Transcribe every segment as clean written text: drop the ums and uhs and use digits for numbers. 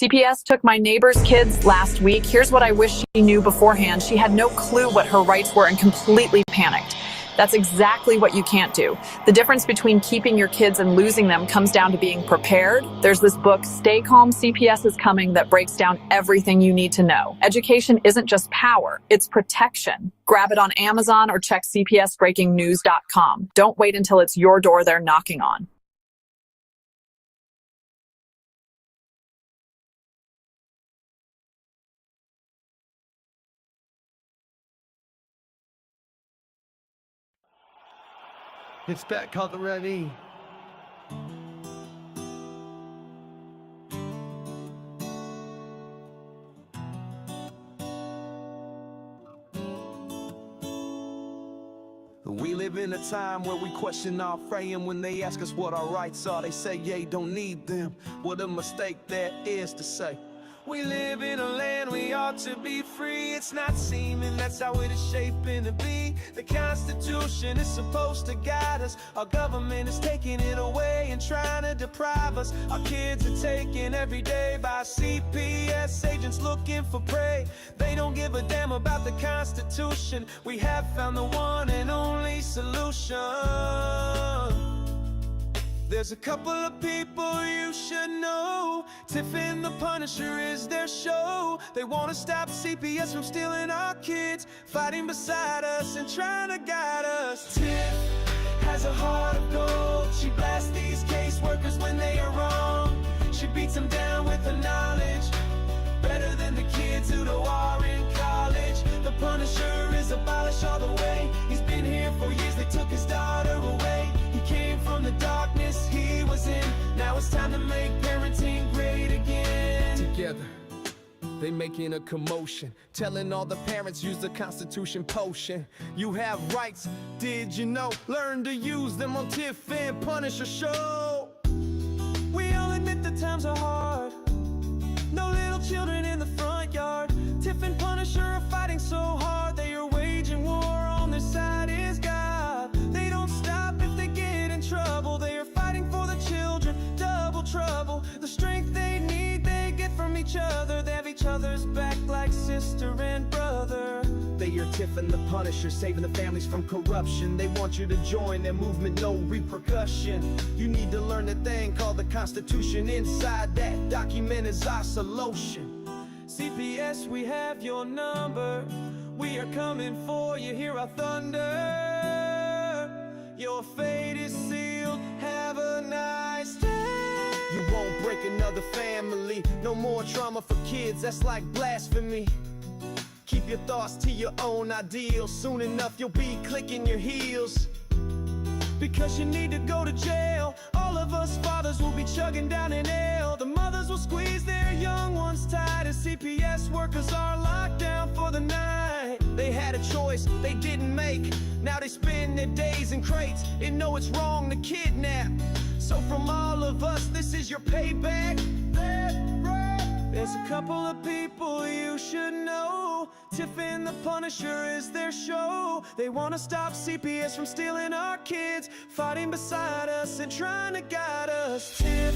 CPS took my neighbor's kids last week. Here's what I wish she knew beforehand. She had no clue what her rights were and completely panicked. That's exactly what you can't do. The difference between keeping your kids and losing them comes down to being prepared. There's this book, Stay Calm, CPS is Coming, that breaks down everything you need to know. Education isn't just power, it's protection. Grab it on Amazon or check cpsbreakingnews.com. Don't wait until it's your door they're knocking on. It's back called the Ready. We live in a time where we question our frame. When they ask us what our rights are, they say, yeah, don't need them. What a mistake that is to say. We live in a land we ought to be free. It's not seeming that's how it is shaping to be. The Constitution is supposed to guide us. Our government is taking it away and trying to deprive us. Our kids are taken every day by CPS agents looking for prey. They don't give a damn about the Constitution. We have found the one and only solution. There's a couple of people you should know. Tiff and the Punisher is their show. They want to stop CPS from stealing our kids, fighting beside us and trying to guide us. Tiff has a heart of gold. She blasts these caseworkers when they are wrong. She beats them down with her knowledge, better than the kids who are in college. The Punisher is abolished all the way. He's been here for years, they took his daughter away. He came from the darkness he was in. Now it's time to make parenting great again. Together, they making a commotion, telling all the parents use the Constitution potion. You have rights, did you know? Learn to use them on Tiff and Punisher show. We all admit the times are hard. No little children in the front yard. Tiff and Punisher are fighting so hard. They are waging war, on their side is God. They don't stop if they get in trouble. They are fighting for the children, double trouble. The strength they need, they get from each other. They have each other's back like sister and brother. They are Tiff and the Punisher, saving the families from corruption. They want you to join their movement, no repercussion. You need to learn the thing called the Constitution. Inside that document is our solution. CPS, we have your number. We are coming for you, hear our thunder. Your fate is sealed, have a nice day. You won't break another family. No more trauma for kids, that's like blasphemy. Keep your thoughts to your own ideals. Soon enough you'll be clicking your heels, because you need to go to jail. All of us fathers will be chugging down an ale. The mothers will squeeze their young ones tight, as CPS workers are locked down for the night. They had a choice they didn't make. Now they spend their days in crates and know it's wrong to kidnap. So from all of us, this is your payback. There's a couple of people you should know. Tiff and the Punisher is their show. They want to stop CPS from stealing our kids, fighting beside us and trying to guide us. Tiff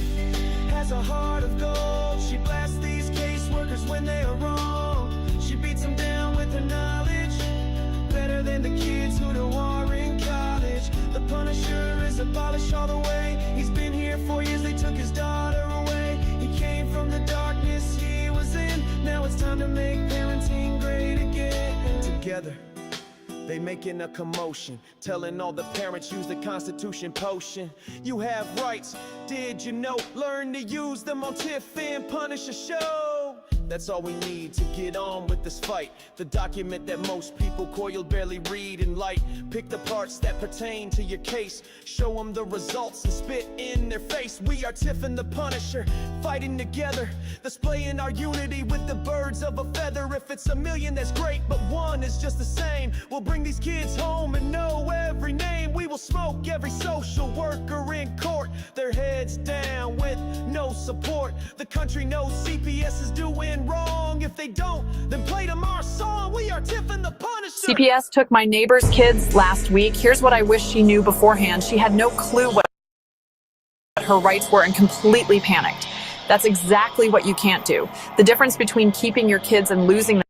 has a heart of gold. She blasts these caseworkers when they are wrong. She beats them down with her knowledge, better than the kids who are in college. The Punisher is abolished all the way. He's been here for years, they took his daughter away. He came from the darkness he was in. Now it's time to make parenting great again. Together, they making a commotion, telling all the parents use the Constitution potion. You have rights, did you know? Learn to use them on Tiff and Punisher show. That's all we need to get on with this fight. The document that most people call you'll barely read in light. Pick the parts that pertain to your case, show them the results and spit in their face. We are Tiff and the Punisher, fighting together, displaying our unity with the birds of a feather. If it's a million, that's great, but one is just the same. We'll bring these kids home and know every name. We will smoke every social worker in court, their heads down with no support. The country knows CPS is doing wrong. If they don't, then play them our song. We are Tiff and the Punisher. CPS took my neighbor's kids last week. Here's what I wish she knew beforehand. She had no clue what her rights were and completely panicked. That's exactly what you can't do. The difference between keeping your kids and losing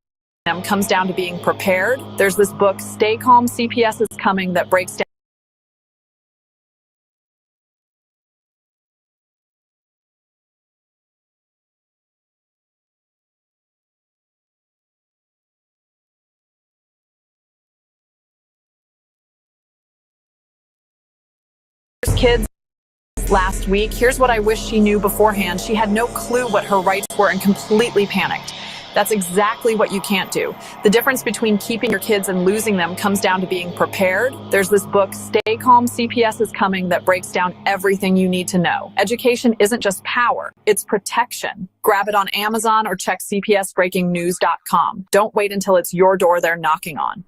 them comes down to being prepared. There's this book, Stay Calm, CPS is Coming, that breaks down kids last week. Here's what I wish she knew beforehand. She had no clue what her rights were and completely panicked. That's exactly what you can't do. The difference between keeping your kids and losing them comes down to being prepared. There's this book, Stay Calm, CPS is Coming, that breaks down everything you need to know. Education isn't just power, it's protection. Grab it on Amazon or check cpsbreakingnews.com. Don't wait until it's your door they're knocking on.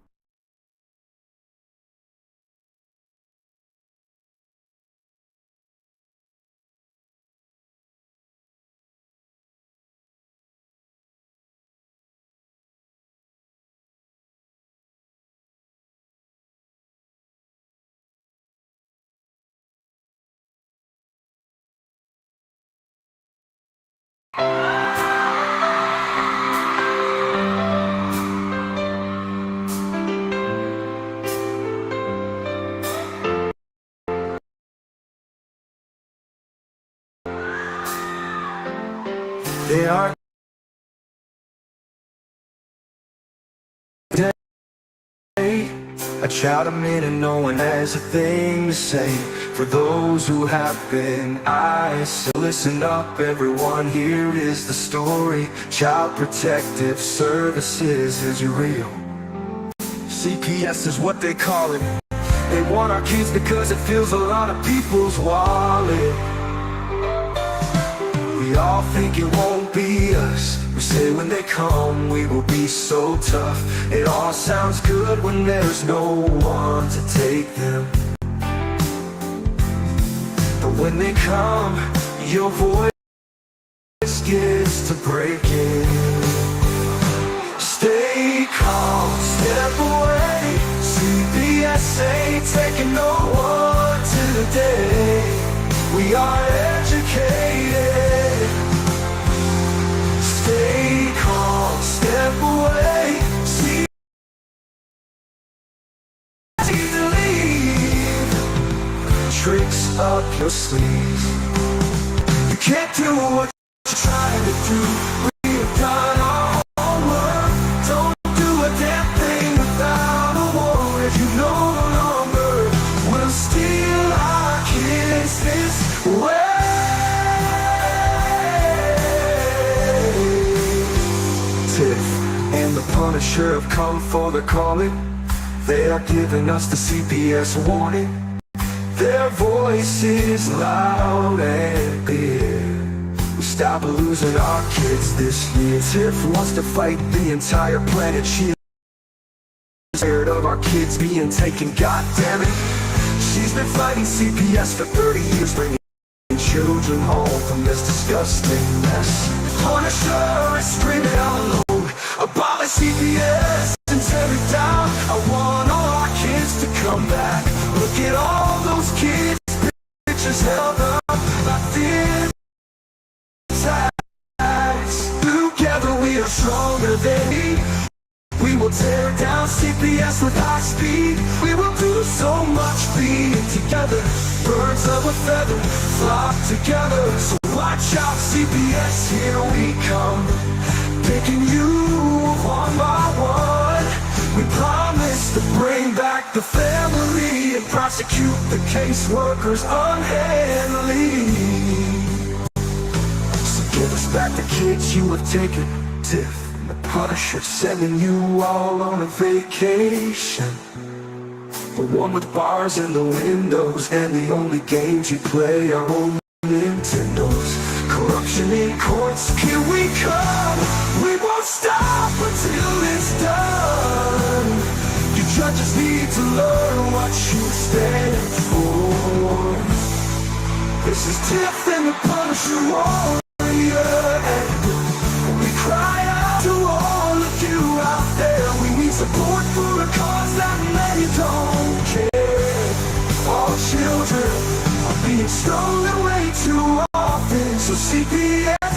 They are a child a minute, no one has a thing to say. For those who have been eyes, so listen up everyone, here is the story. Child Protective Services is real. CPS is what they call it. They want our kids because it fills a lot of people's wallet. We all think it won't be us. We say when they come we will be so tough. It all sounds good when there's no one to take them. But when they come, your voice gets to breaking. Stay calm, step away. CPS ain't taking no one today. We are educated. Stay calm, step away. See to leave tricks up your sleeve. You can't do what you're trying to do. We've done our homework. Don't do a damn thing without a warrant. You no longer will steal our kids this way. Tiff and the Punisher have come for the calling. They are giving us the CPS warning. Their voice is loud and clear. We stop losing our kids this year. Tiff wants to fight the entire planet. She is scared of our kids being taken, god damn it. She's been fighting CPS for 30 years, bringing children home from this disgusting mess. Punisher is screaming out loud, abolish CPS and tear it down. I want all our kids to come back. Look at all those kids, pictures held up by thin ties. Together we are stronger than me. We will tear down CPS with high speed. We will do so much being together. Birds of a feather flock together. So watch out CPS, here we come. Picking you one by one. We promise to bring back the family and prosecute the caseworkers unhandily. So give us back the kids you have taken. Tiff, the Punisher sending you all on a vacation. The one with bars in the windows, and the only games you play are on Nintendos. Corruption in courts, here we come. We won't stop until it's done. You judges need to learn what you stand for. This is Tiff and the Punisher warrior, and we cry out to all of you out there. We need support for a cause that many don't care. All children are being stolen away too often, so CPS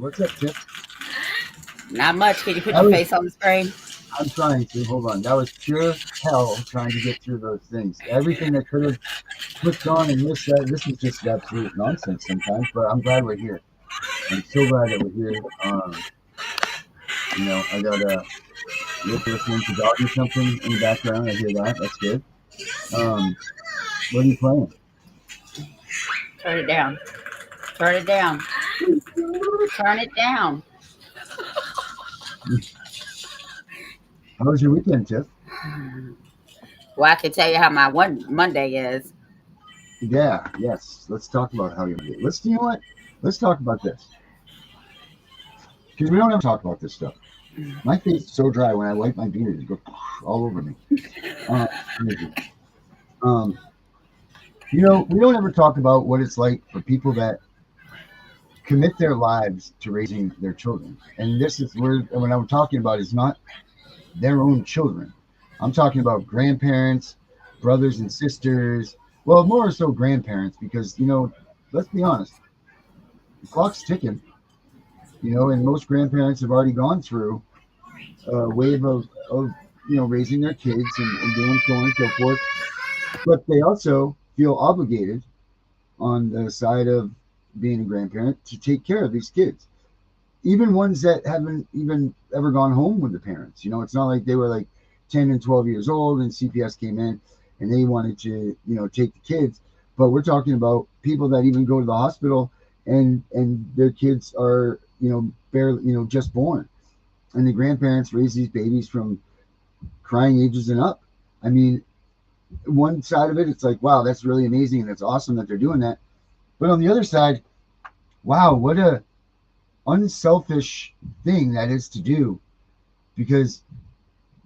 What's up, Tiff? Not much. Can you put That your was, face on the screen? I'm trying to. Hold on. That was pure hell trying to get through those things. Everything that could have clicked on and missed that. This is just absolute nonsense sometimes, but I'm glad we're here. I'm so glad that we're here. I got listening to doggy something in the background. I hear that. That's good. What are you playing? Turn it down. Turn it down. Turn it down. How was your weekend, Tiff? Well, I can tell you how my one Monday is. Yeah, yes. Let's talk about how you did. You know what? Let's talk about this. Because we don't ever talk about this stuff. My face is so dry when I wipe my beard, it goes all over me. Crazy. We don't ever talk about what it's like for people that commit their lives to raising their children. And this is where what I'm talking about is not their own children. I'm talking about grandparents, brothers and sisters. Well, more so grandparents, because let's be honest, the clock's ticking. And most grandparents have already gone through a wave of raising their kids and doing so on and so forth. But they also feel obligated on the side of being a grandparent to take care of these kids, even ones that haven't even ever gone home with the parents. It's not like they were like 10 and 12 years old and CPS came in and they wanted to take the kids. But we're talking about people that even go to the hospital and their kids are barely just born, and the grandparents raise these babies from crying ages and up. I mean, one side of it, it's like, wow, that's really amazing and it's awesome that they're doing that. But on the other side, wow, what a unselfish thing that is to do. Because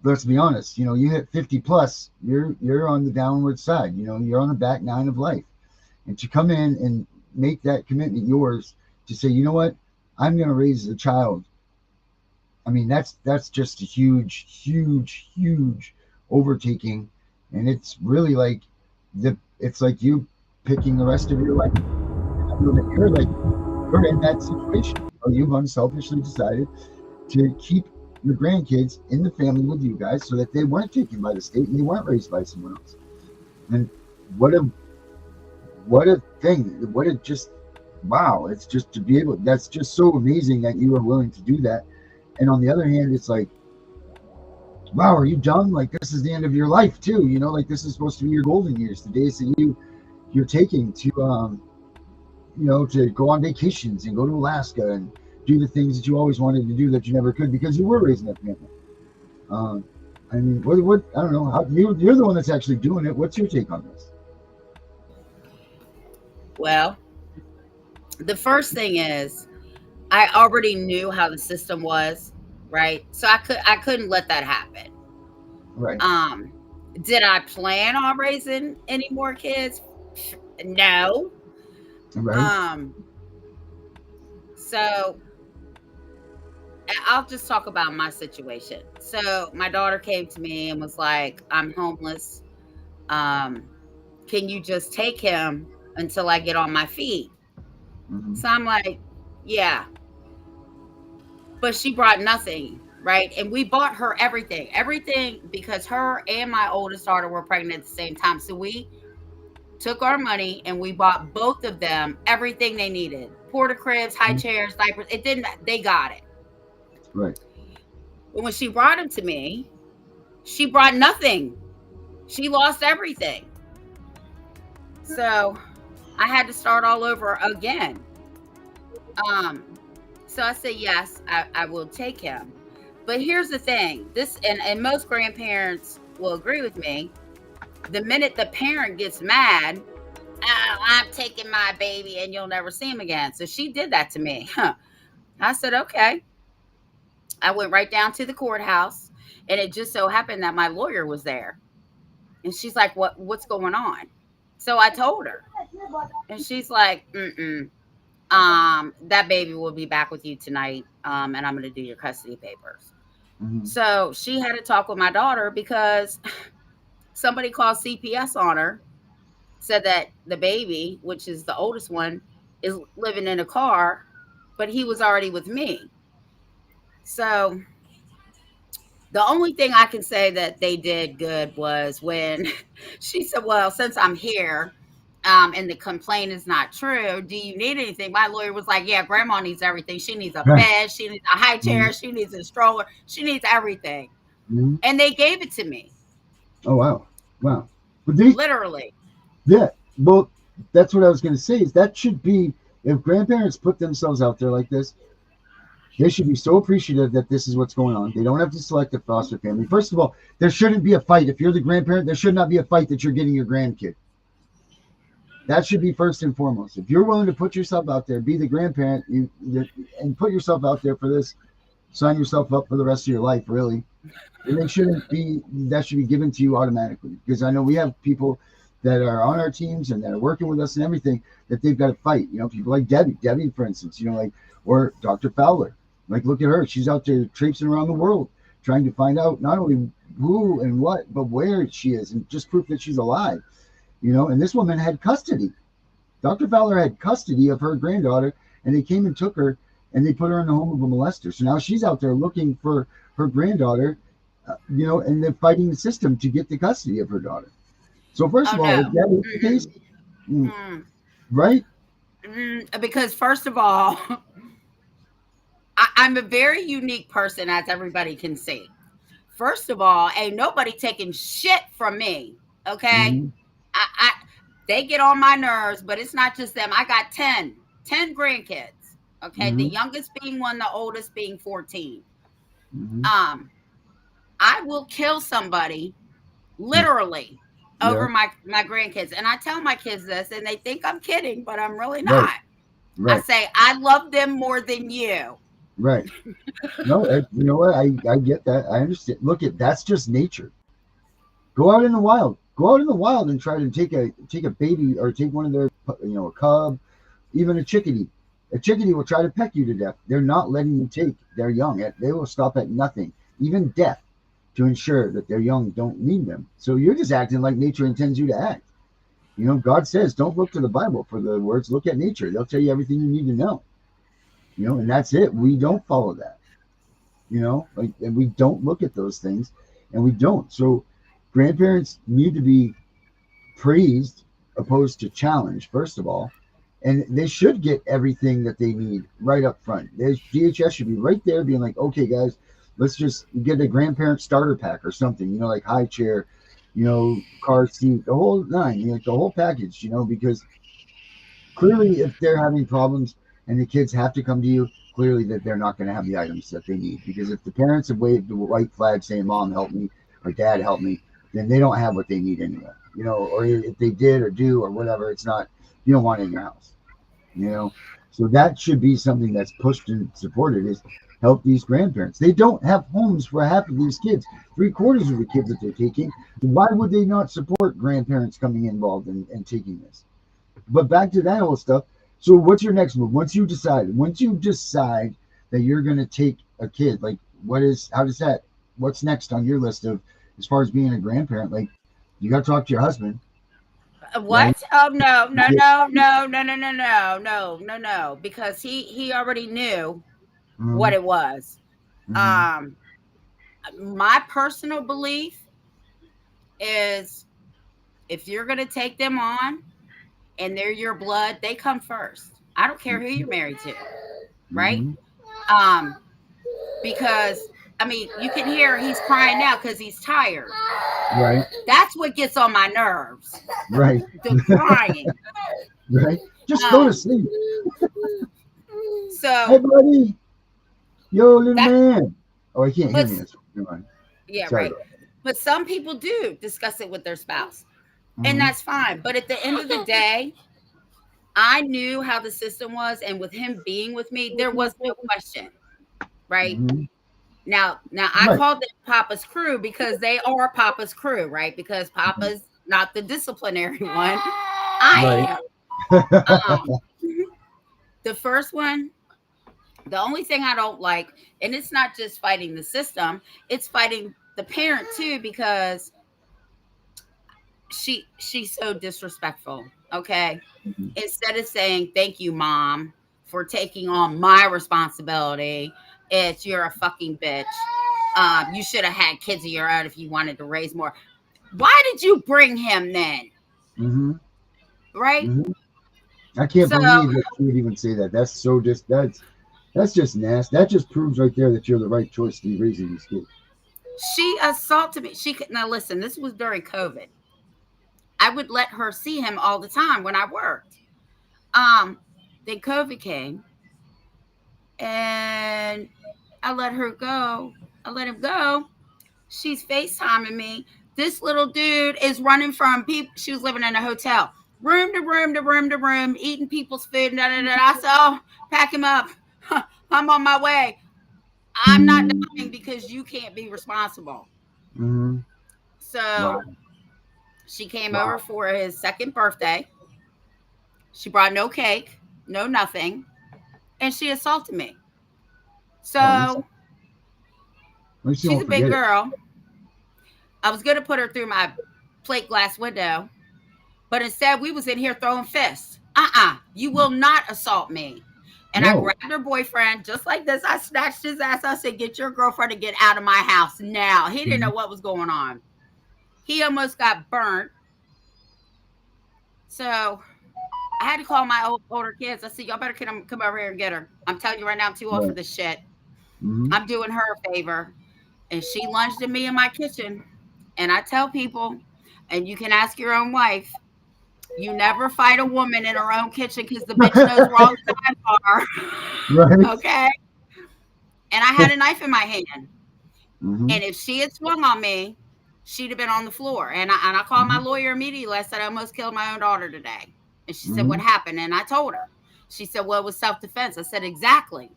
let's be honest, you hit 50 plus, you're on the downward side. You're on the back nine of life, and to come in and make that commitment yours to say, you know what, I'm going to raise a child. I mean, that's just a huge, huge, huge overtaking, and it's really like it's like you picking the rest of your life. You're in that situation. You've unselfishly decided to keep your grandkids in the family with you guys so that they weren't taken by the state and they weren't raised by someone else. And what a thing. What a just wow. It's just to be able, that's just so amazing that you are willing to do that. And on the other hand, it's like, wow, are you done? Like, this is the end of your life too. Like, this is supposed to be your golden years, the days that you're taking to to go on vacations and go to Alaska and do the things that you always wanted to do that you never could because you were raising a family. I mean, what I don't know. You're the one that's actually doing it. What's your take on this? Well, the first thing is I already knew how the system was, right? So I couldn't let that happen. Right. Did I plan on raising any more kids? No. Right. So I'll just talk about my situation. So my daughter came to me and was like, I'm homeless. Can you just take him until I get on my feet? Mm-hmm. So I'm like, yeah. But she brought nothing, right? And we bought her everything because her and my oldest daughter were pregnant at the same time. So we took our money and we bought both of them everything they needed. Porta cribs, high chairs, diapers. They got it. Right. But when she brought him to me, she brought nothing. She lost everything. So I had to start all over again. So I said, yes, I will take him. But here's the thing, and most grandparents will agree with me. The minute the parent gets mad, oh, I'm taking my baby and you'll never see him again. So she did that to me. I said, okay. I went right down to the courthouse, and it just so happened that my lawyer was there. And she's like, what's going on? So I told her, and she's like, that baby will be back with you tonight. And I'm going to do your custody papers. Mm-hmm. So she had to talk with my daughter because somebody called CPS on her, said that the baby, which is the oldest one, is living in a car, but he was already with me. So the only thing I can say that they did good was when she said, well, since I'm here, and the complaint is not true, do you need anything? My lawyer was like, yeah, grandma needs everything. She needs a bed. She needs a high chair. She needs a stroller. She needs everything. Mm-hmm. And they gave it to me. Oh, wow. Wow. But they, Literally. yeah, well, that's what I was going to say is that should be, if grandparents put themselves out there like this, they should be so appreciative that this is what's going on. They don't have to select a foster family. First of all, there shouldn't be a fight. If you're the grandparent, there should not be a fight that you're getting your grandkid. That should be first and foremost. If you're willing to put yourself out there, be the grandparent, and put yourself out there for this, sign yourself up for the rest of your life, really. And they shouldn't be, that should be given to you automatically. Because I know we have people that are on our teams and that are working with us and everything that they've got to fight. You know, people like Debbie, for instance, you know, like, or Dr. Fowler. Like, look at her. She's out there traipsing around the world trying to find out not only who and what, but where she is and just proof that she's alive. You know, and this woman had custody. Dr. Fowler had custody of her granddaughter, and they came and took her and they put her in the home of a molester. So now she's out there looking for her granddaughter, you know, and they're fighting the system to get the custody of her daughter. So first of all, if that is the case, right? Because first of all, I'm a very unique person, as everybody can see. First of all, ain't nobody taking shit from me. Okay. Mm-hmm. They get on my nerves, but it's not just them. I got 10 grandkids. Okay. Mm-hmm. The youngest being 1, the oldest being 14. Mm-hmm. I will kill somebody literally over my grandkids. And I tell my kids this, and they think I'm kidding, but I'm really not. Right. I say, I love them more than you. Right. No, you know what? I get that. I understand. Look, that's just nature. Go out in the wild. Go out in the wild and try to take a baby or take one of their, you know, a cub, even a chickadee. A chickadee will try to peck you to death. They're not letting you take their young. They will stop at nothing, even death, to ensure that their young don't need them. So you're just acting like nature intends you to act. You know, God says, don't look to the Bible for the words. Look at nature. They'll tell you everything you need to know. You know, and that's it. We don't follow that. You know, like, and we don't look at those things, and we don't. So grandparents need to be praised opposed to challenged, first of all. And they should get everything that they need right up front. DHS should be right there being like, okay, guys, let's just get a grandparent starter pack or something, you know, like high chair, you know, car seat, the whole nine, you know, like the whole package, you know, because clearly if they're having problems and the kids have to come to you, clearly that they're not going to have the items that they need. Because if the parents have waved the white flag saying, Mom, help me, or Dad, help me, then they don't have what they need anyway, you know, or if they did or do or whatever, it's not, you don't want it in your house, you know. So that should be something that's pushed and supported, is help these grandparents. They don't have homes for half of these kids, 3/4 of the kids that they're taking. Why would they not support grandparents coming involved and taking this? But back to that whole stuff. So what's your next move? Once you decide that you're going to take a kid, like what's next on your list of, as far as being a grandparent? Like, you got to talk to your husband. What? Right? Oh no, no. Because he already knew what it was. Mm-hmm. My personal belief is, if you're gonna take them on and they're your blood, they come first. I don't care who you're married to, right? Mm-hmm. Because I mean, you can hear he's crying now because he's tired. Right. That's what gets on my nerves. Right. The crying. Right. Just go to sleep. So, hey, buddy. Yo, little man. Oh, I can't hear me. Yeah, sorry, right. But some people do discuss it with their spouse, mm-hmm. and that's fine. But at the end of the day, I knew how the system was, and with him being with me, there was no question, right? Mm-hmm. Now I call them Papa's crew because they are Papa's crew, right? Because Papa's not the disciplinary one. I am. The first one, the only thing I don't like, and it's not just fighting the system, it's fighting the parent too, because she's so disrespectful. Okay. Mm-hmm. Instead of saying, thank you, Mom, for taking on my responsibility. It's you're a fucking bitch. You should have had kids of your own if you wanted to raise more. Why did you bring him then? Mm-hmm. Right? Mm-hmm. I can't So believe that you would even say that. That's so that's just nasty. That just proves right there that you're the right choice to be raising these kids. she assaulted me. She could now listen, this was during COVID. I would let her see him all the time when I worked. Um, then COVID came and I let her go. I let him go. She's FaceTiming me. This little dude is running from people. She was living in a hotel, room to room to room to room, eating people's food. Da, da, da. I said, oh, pack him up. I'm on my way. I'm not dying because you can't be responsible. Mm-hmm. So Wow. she came over Wow. for his second birthday. She brought no cake, no nothing, and she assaulted me. Oh, So at least you she's won't a big forget it. girl. I was going to put her through my plate glass window, but instead we was in here throwing fists. You will not assault me. And I No. grabbed her boyfriend just like this. I snatched his ass. I said, get your girlfriend to get out of my house now. He didn't know what was going on. He almost got burnt. So I had to call my older kids. I said, y'all better come over here and get her. I'm telling you right now, I'm too old for Right. this shit. Mm-hmm. I'm doing her a favor. And she lunged at me in my kitchen. And I tell people, and you can ask your own wife, you never fight a woman in her own kitchen because the bitch knows where all the knives are. Right. Okay. And I had a knife in my hand. Mm-hmm. And if she had swung on me, she'd have been on the floor. And I called my Mm-hmm. lawyer immediately. I said, I almost killed my own daughter today. And she said, Mm-hmm. what happened? And I told her. She said, well, it was self-defense. I said, exactly.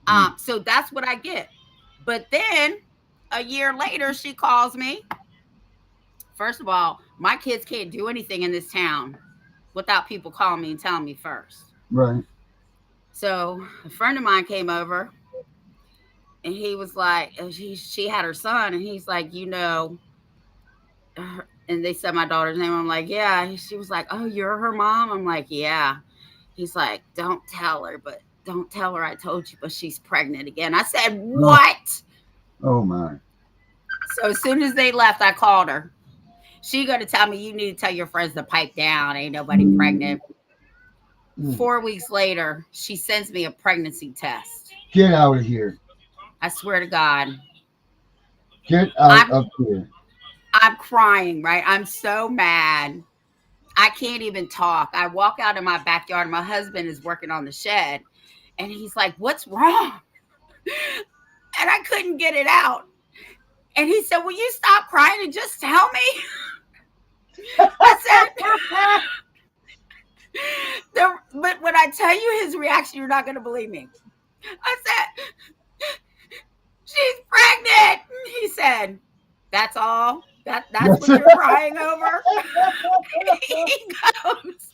Mm. So that's what I get. But then a year later, she calls me. First of all, my kids can't do anything in this town without people calling me and telling me first. Right. So a friend of mine came over and he was like, she had her son, and he's like, and they said my daughter's name. I'm like, yeah. She was like, oh, you're her mom? I'm like, yeah. He's like, don't tell her I told you, but she's pregnant again. I said, Oh, what? oh my. So as soon as they left, I called her. She gonna tell me, you need to tell your friends to pipe down. Ain't nobody pregnant. Mm. 4 weeks later, she sends me a pregnancy test. Get out of here. I swear to God. Get out I'm of here. I'm crying, right? I'm so mad. I can't even talk. I walk out in my backyard. My husband is working on the shed, and he's like, what's wrong? And I couldn't get it out. And he said, will you stop crying and just tell me? I said, but when I tell you his reaction, you're not going to believe me. I said, she's pregnant. He said, that's all? That's what you're crying over? He goes,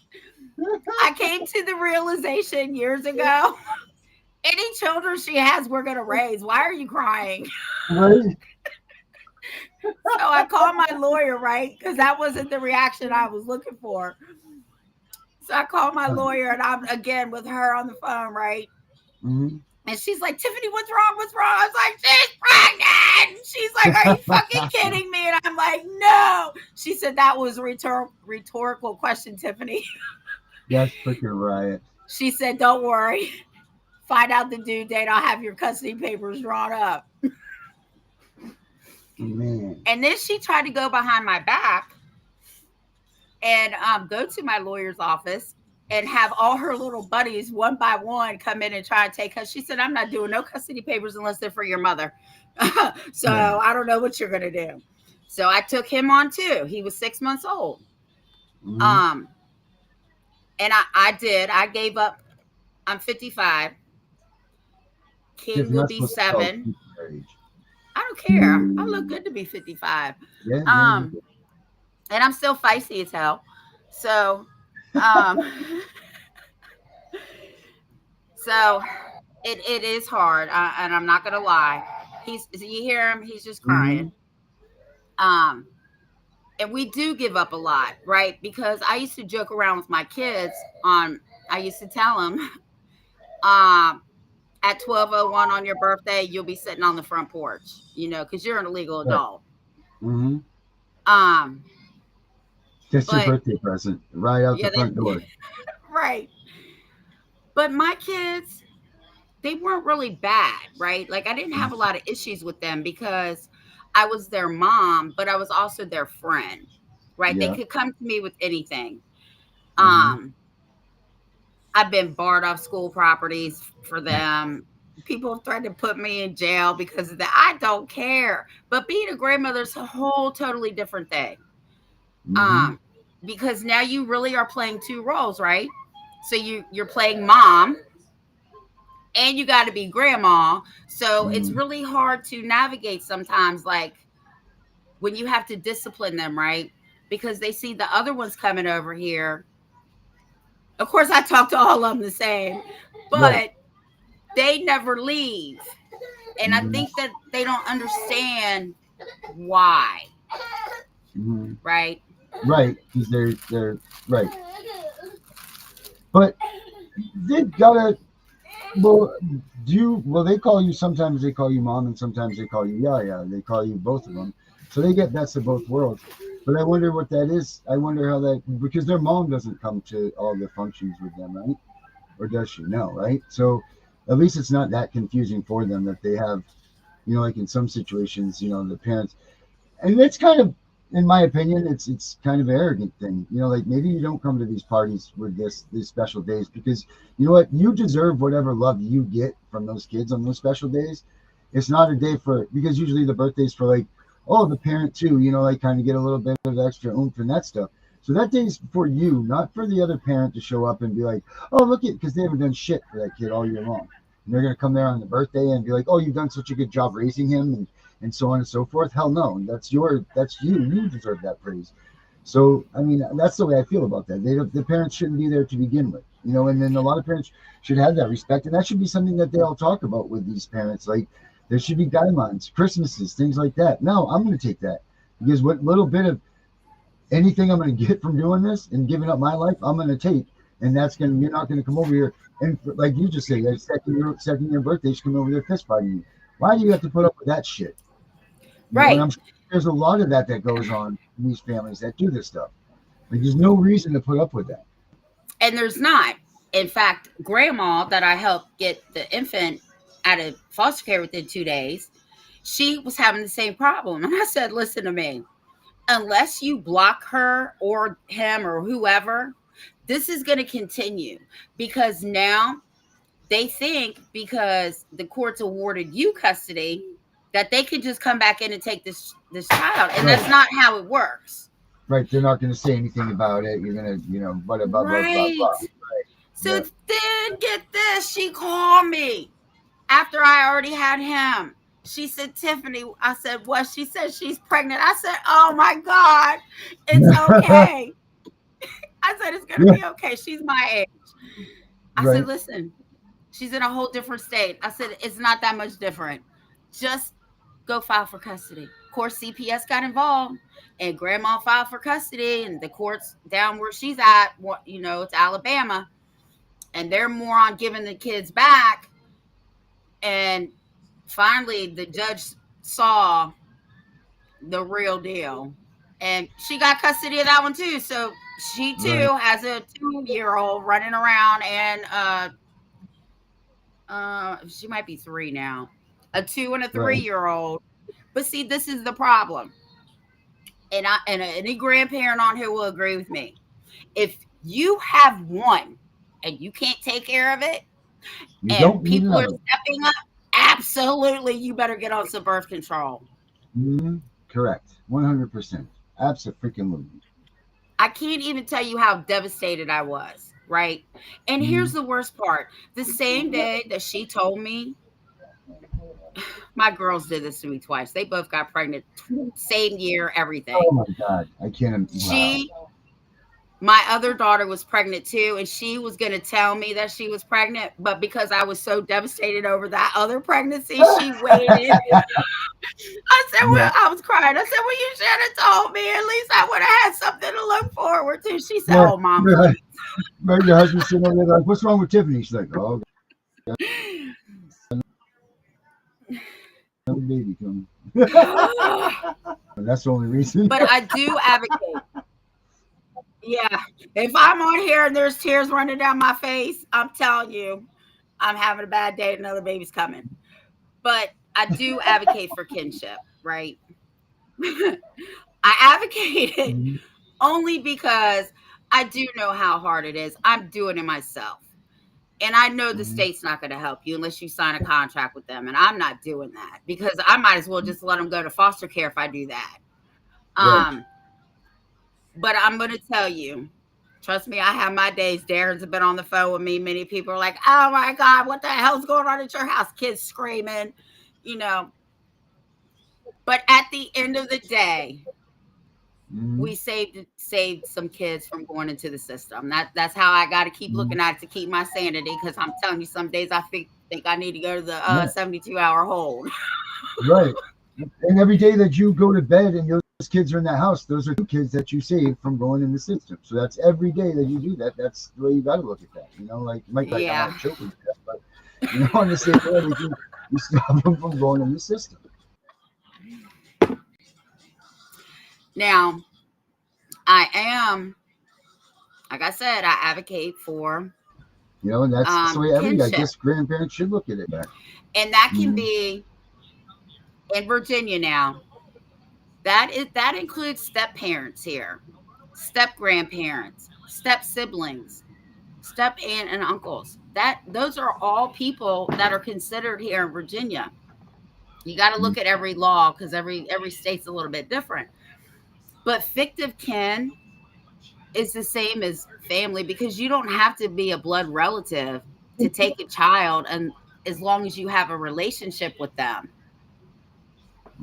I came to the realization years ago, any children she has, we're going to raise. Why are you crying? Right. So I called my lawyer, right? Because that wasn't the reaction I was looking for. So I called my lawyer, and I'm again with her on the phone, right? Mm-hmm. And she's like, Tiffany, what's wrong? What's wrong? I was like, she's pregnant. She's like, are you fucking kidding me? And I'm like, no. She said, that was a rhetorical question, Tiffany. That's freaking riot. She said, don't worry. Find out the due date. I'll have your custody papers drawn up. Man. And then she tried to go behind my back and go to my lawyer's office and have all her little buddies one by one come in and try and take her. She said, I'm not doing no custody papers unless they're for your mother. So Yeah. I don't know what you're going to do. So I took him on too. He was 6 months old. Mm-hmm. And I gave up. I'm 55. Because Kid you're will not be supposed to tell 7. people their age. I don't care. I look good to be 55. Yeah, yeah. And I'm still feisty as hell. So, um, so it is hard, and I'm not gonna lie. You hear him? He's just crying. Mm-hmm. And we do give up a lot, right? Because I used to joke around with my kids I used to tell them, At 12:01 on your birthday, you'll be sitting on the front porch, because you're an illegal Right. adult. Mm-hmm. Um, That's your but birthday present, right out yeah, the front door. right. But my kids, they weren't really bad, right? Like I didn't have a lot of issues with them because I was their mom, but I was also their friend, right? They Yeah. could come to me with anything. Mm-hmm. Um, I've been barred off school properties for them. People have threatened to put me in jail because of that. I don't care. But being a grandmother is a whole totally different thing. Mm-hmm. Um, because now you really are playing two roles, right? So you're playing mom and you got to be grandma. So it's Mm-hmm. really hard to navigate sometimes, like when you have to discipline them, right? Because they see the other ones coming over here. Of course, I talk to all of them the same, Right. but they never leave. And I Mm-hmm. think that they don't understand why, Mm-hmm. right? Right. Because they're right. But they gotta. Well, well, they call you, sometimes they call you mom and sometimes they call you Yaya. They call you both of them. So they get best of both worlds. But I wonder what that is. I wonder how that, because their mom doesn't come to all the functions with them, right? Or does she? No, right? So at least it's not that confusing for them that they have, like in some situations, the parents, and it's kind of, in my opinion, it's kind of an arrogant thing. Like maybe you don't come to these parties with these special days because you know what, you deserve whatever love you get from those kids on those special days. It's not a day for, because usually the birthdays for like, oh, the parent too, like kind of get a little bit of extra oomph and that stuff. So that day's for you, not for the other parent to show up and be like, oh, look at, because they haven't done shit for that kid all year long. And they're gonna come there on the birthday and be like, oh, you've done such a good job raising him, and so on and so forth. Hell no, that's you. You deserve that praise. So I mean, that's the way I feel about that. The parents shouldn't be there to begin with, and then a lot of parents should have that respect, and that should be something that they all talk about with these parents. Like there should be guidelines, Christmases, things like that. No, I'm going to take that because what little bit of anything I'm going to get from doing this and giving up my life, I'm going to take, and you're not going to come over here and like you just say, second year birthday, she's coming over there fist fighting you. Why do you have to put up with that shit? And Right. I'm sure there's a lot of that goes on in these families that do this stuff. Like, there's no reason to put up with that. And there's not. In fact, grandma that I helped get the infant out of foster care within 2 days, she was having the same problem. And I said, listen to me, unless you block her or him or whoever, this is going to continue because now they think because the courts awarded you custody that they could just come back in and take this child. And that's Right. not how it works. Right. They're not going to say anything about it. You're going to, blah, blah, blah, blah, Right. blah. Right. So Yeah. then get this, she called me after I already had him. She said, Tiffany, I said, what? She said she's pregnant. I said, oh my God, it's okay. I said, it's going to be okay. She's my age. I said, Right. listen, she's in a whole different state. I said, it's not that much different. Just go file for custody. Of course, CPS got involved and grandma filed for custody and the courts down where she's at, it's Alabama. And they're more on giving the kids back. And finally, the judge saw the real deal. And she got custody of that one too. So she too Right. has a 2-year-old running around and she might be 3 now. A 2 and a Right. 3-year-old. But see, this is the problem. And any grandparent on here will agree with me. If you have one and you can't take care of it, You and don't need people are another. stepping up, absolutely, you better get on some birth control. Mm-hmm. Correct. 100%. Absolutely. I can't even tell you how devastated I was, right? And Mm-hmm. here's the worst part. The same day that she told me, my girls did this to me twice. They both got pregnant, same year, everything. Oh my God. I can't. Wow. My other daughter was pregnant too, and she was going to tell me that she was pregnant, but because I was so devastated over that other pregnancy, she waited. I said, Yeah. well, I was crying. I said, well, you should have told me. At least I would have had something to look forward to. She said, Yeah. oh, Mom, Yeah. please. Right. Your husband's sitting over there like, what's wrong with Tiffany? She's like, oh. another baby coming. That's the only reason. But I do advocate. Yeah. If I'm on here and there's tears running down my face, I'm telling you, I'm having a bad day. Another baby's coming. But I do advocate for kinship, right? I advocate it Mhm. only because I do know how hard it is. I'm doing it myself. And I know the Mhm. state's not going to help you unless you sign a contract with them. And I'm not doing that because I might as well just let them go to foster care if I do that. Right. But I'm going to tell you, trust me, I have my days. Darren's been on the phone with me. Many people are like, oh my God, what the hell's going on at your house? Kids screaming, you know. But at the end of the day, Mhm. we saved some kids from going into the system. That's how I got to keep Mhm. looking at it to keep my sanity. Because I'm telling you, some days I think I need to go to the Yeah. 72-hour hold. Right. And every day that you go to bed and those kids are in that house, those are two kids that you saved from going in the system. So that's every day that you do that. That's the way you got to look at that. You know, like you might be like, I'm Yeah. not choking to death, but you know, on the same way, like you stop them from going in the system. Now, I am, like I said, I advocate for You know, and that's the way I kinship, guess grandparents should look at it. That. and that can Mm-hmm. be in Virginia now. That includes step parents here, step grandparents, step siblings, step aunt and uncles. Those are all people that are considered here in Virginia. You got to look at every law because every state's a little bit different. But fictive kin is the same as family because you don't have to be a blood relative to take a child, and as long as you have a relationship with them.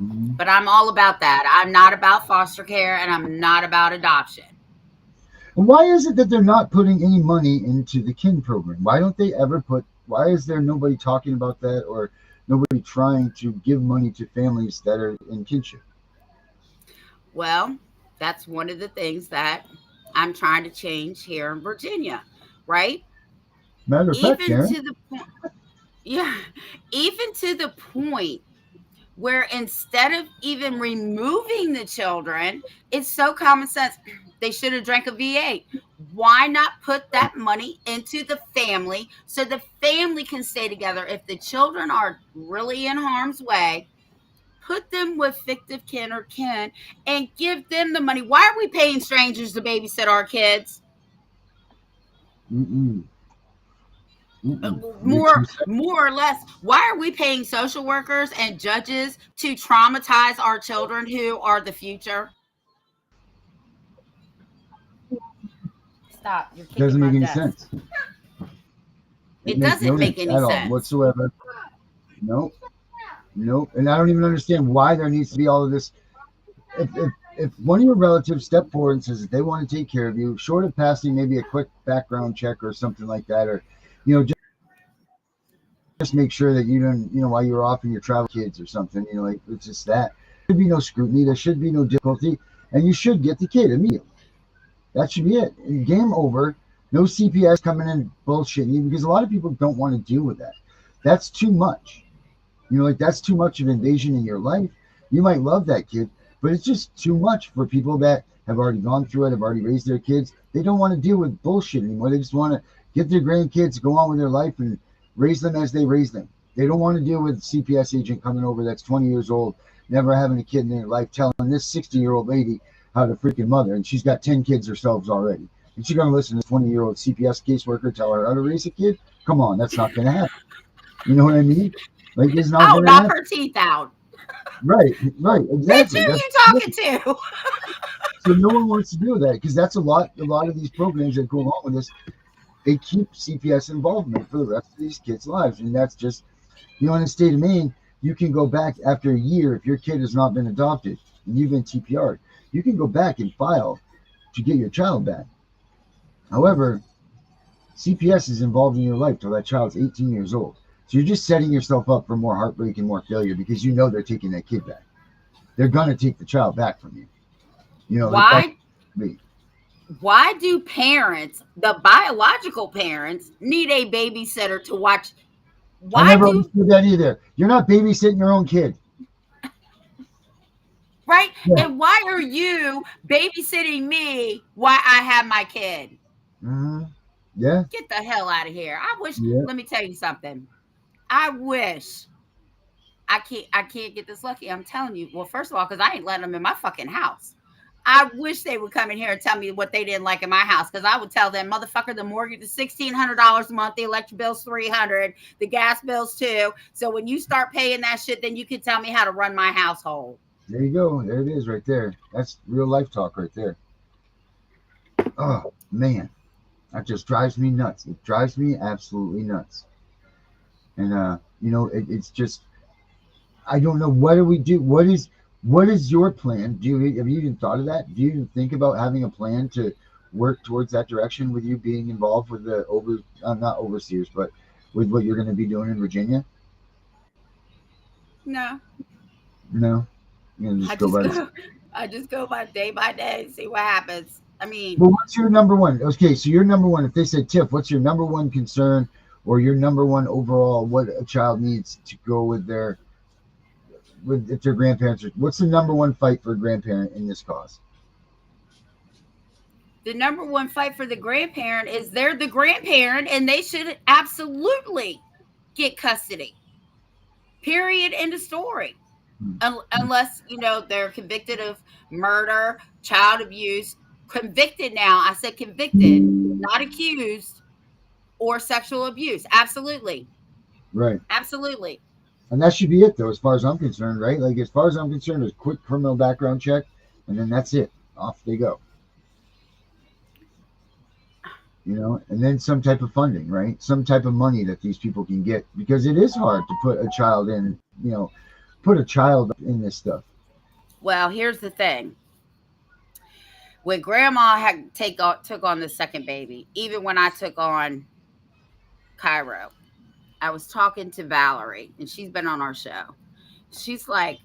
Mm-hmm. But I'm all about that. I'm not about foster care and I'm not about adoption. And why is it that they're not putting any money into the kin program? Why don't they ever put? Why is there nobody talking about that or nobody trying to give money to families that are in kinship? Well, that's one of the things that I'm trying to change here in Virginia, right? Matter of fact, Even Darren, to the point, yeah, even to the point where instead of even removing the children, it's so common sense. They should have drank a V8. Why not put that money into the family so the family can stay together? If the children are really in harm's way, put them with fictive kin or kin and give them the money. Why are we paying strangers to babysit our kids? mm-mm, mm-mm. You're too more sad. more or less, why are we paying social workers and judges to traumatize our children who are the future? Stop, you're kicking Doesn't my make any desk. sense. It It makes no doesn't make sense any at all sense. whatsoever. Nope, nope. And I don't even understand why there needs to be all of this. If one of your relatives step forward and says that they want to take care of you, short of passing maybe a quick background check or something like that, or you know, just make sure that you don't, you know, while you're off in your travel kids or something, you know, like it's just that. There should be no scrutiny, there should be no difficulty, and you should get the kid immediately. That should be it. And game over. No CPS coming in bullshitting you because a lot of people don't want to deal with that. That's too much. You know, like that's too much of invasion in your life. You might love that kid, but it's just too much for people that have already gone through it, have already raised their kids. They don't want to deal with bullshit anymore. They just want to get their grandkids, go on with their life, and raise them as they raise them. They don't want to deal with a CPS agent coming over that's 20 years old, never having a kid in their life, telling this 60-year-old lady how to freaking mother, and she's got 10 kids herself already. And she's going to listen to this 20-year-old CPS caseworker tell her how to raise a kid? Come on, that's not going to happen. You know what I mean? Like, it's not Oh, going to knock happen. her teeth out. Right, right, Bitch, who exactly. That's you talking to? so no one wants to do that because that's a lot. A lot of these programs that go along with this, they keep CPS involvement for the rest of these kids' lives, and that's just, you know, in the state of Maine, you can go back after a year if your kid has not been adopted and you've been TPR'd. You can go back and file to get your child back. However, CPS is involved in your life till that child's 18 years old. So you're just setting yourself up for more heartbreak and more failure because you know they're taking that kid back. They're gonna take the child back from you. You know, that's why me. why do parents, the biological parents, need a babysitter to watch? I Why never do understood that either. You're not babysitting your own kid. right? Yeah. And why are you babysitting me while I have my kid? Yeah. Get the hell out of here. I wish, Yeah. let me tell you something. I wish I can't get this lucky. I'm telling you. Well, first of all, because I ain't letting them in my fucking house. I wish they would come in here and tell me what they didn't like in my house, because I would tell them, motherfucker, the mortgage is $1,600 a month, the electric bill's $300, the gas bill's $2. So when you start paying that shit, then you can tell me how to run my household. There you go. There it is, right there. That's real life talk, right there. Oh man, that just drives me nuts. It drives me absolutely nuts. And it's just, I don't know. What do we do? What is your plan? Have you even thought of that? Do you even think about having a plan to work towards that direction with you being involved with the not overseers, but with what you're going to be doing in Virginia? No. No, you're gonna just go by. I just go by day, see what happens. I mean, Well, what's your number one? Okay, so your number one. If they said, Tiff, what's your number one concern, or your number one overall, what a child needs to go with if their grandparents are? What's the number one fight for a grandparent in this cause? the number one fight for the grandparent is they're the grandparent and they should absolutely get custody. Period. End of story. Unless, they're convicted of murder, child abuse, convicted now. I said convicted, not accused, or sexual abuse. Absolutely. Right. Absolutely. And that should be it, though, as far as I'm concerned, right? Like, as far as I'm concerned, there's a quick criminal background check, and then that's it. Off they go. And then some type of funding, right? Some type of money that these people can get, because it is hard to put a child in, this stuff. Well, here's the thing. When grandma took on the second baby, even when I took on Cairo, I was talking to Valerie, and she's been on our show. She's like,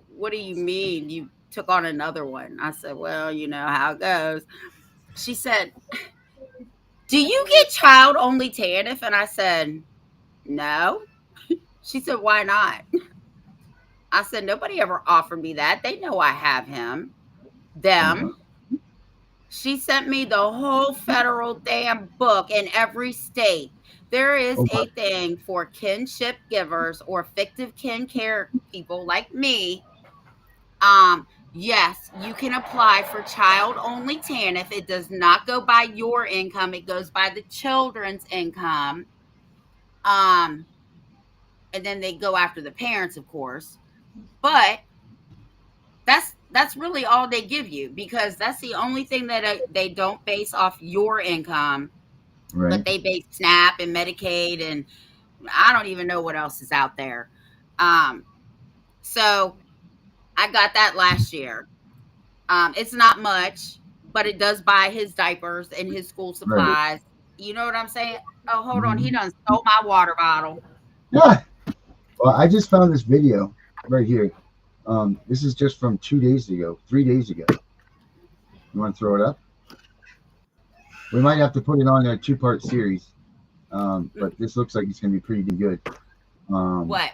what do you mean you took on another one? I said, well, you know how it goes. She said, do you get child only TANF? And I said, no. She said, why not? I said, nobody ever offered me that. They know I have him. Them. She sent me the whole federal damn book in every state. There is a thing for kinship givers or fictive kin care people like me. Yes, you can apply for child only TANF. It does not go by your income. It goes by the children's income. And then they go after the parents, of course. But that's really all they give you, because that's the only thing that they don't base off your income. Right. But they base SNAP and Medicaid, and I don't even know what else is out there. So I got that last year. It's not much, but it does buy his diapers and his school supplies. Right. You know what I'm saying? Oh, hold on. He done stole my water bottle. Yeah. Well, I just found this video right here. This is just from 3 days ago. You want to throw it up? We might have to put it on a 2-part series. But this looks like it's going to be pretty good. What?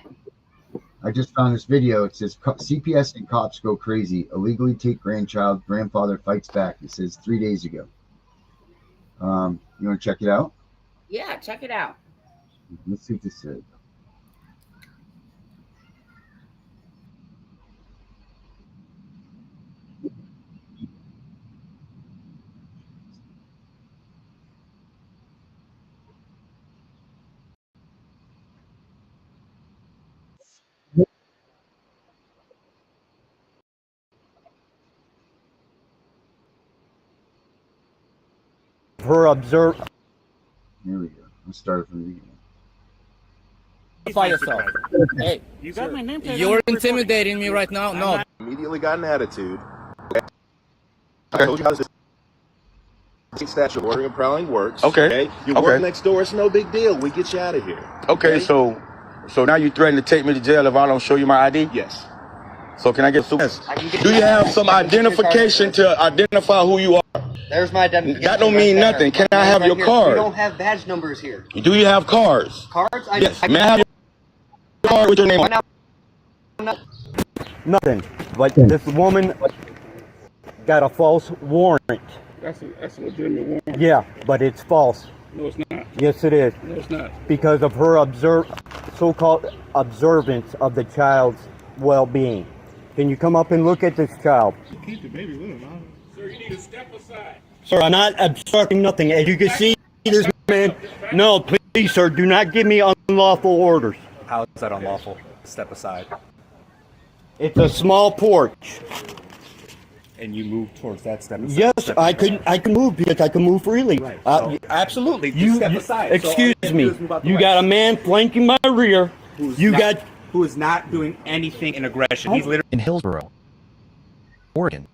I just found this video. It says CPS and cops go crazy. Illegally take grandchild. Grandfather fights back. It says 3 days ago. You want to check it out? Yeah, check it out. Let's see what this says. Her observe. Here we go. Let's start from the beginning. By yourself. Hey, you got my name tag. You're intimidating me right now. No. Immediately got an attitude. I told you how this statute ordering and prowling works. Okay. You work next door. It's no big deal. We get you out of here. Okay, so now you threaten to take me to jail if I don't show you my ID? Yes. So can I get super? Do you have some identification to identify who you are? There's my identification. That don't mean nothing. Can I have your card? We don't have badge numbers here. Do you have cards? Cards? Yes. May I have your card with your name on it? Nothing. But this woman got a false warrant. That's a legitimate warrant. Yeah, but it's false. No, it's not. Yes, it is. No, it's not. Because of her so-called observance of the child's well-being. Can you come up and look at this child? Keep the baby with him, huh? Sir, you need to step aside. Sir, I'm not obstructing nothing. As you can see, this man... No, please, sir, do not give me unlawful orders. How is that unlawful? Step aside. It's a small porch. And you move towards that step aside. Yes, I can move because I can move freely. Right. So, absolutely. You step aside. Excuse me. You got a man flanking my rear. Who is not doing anything in aggression. He's literally in Hillsboro, Oregon.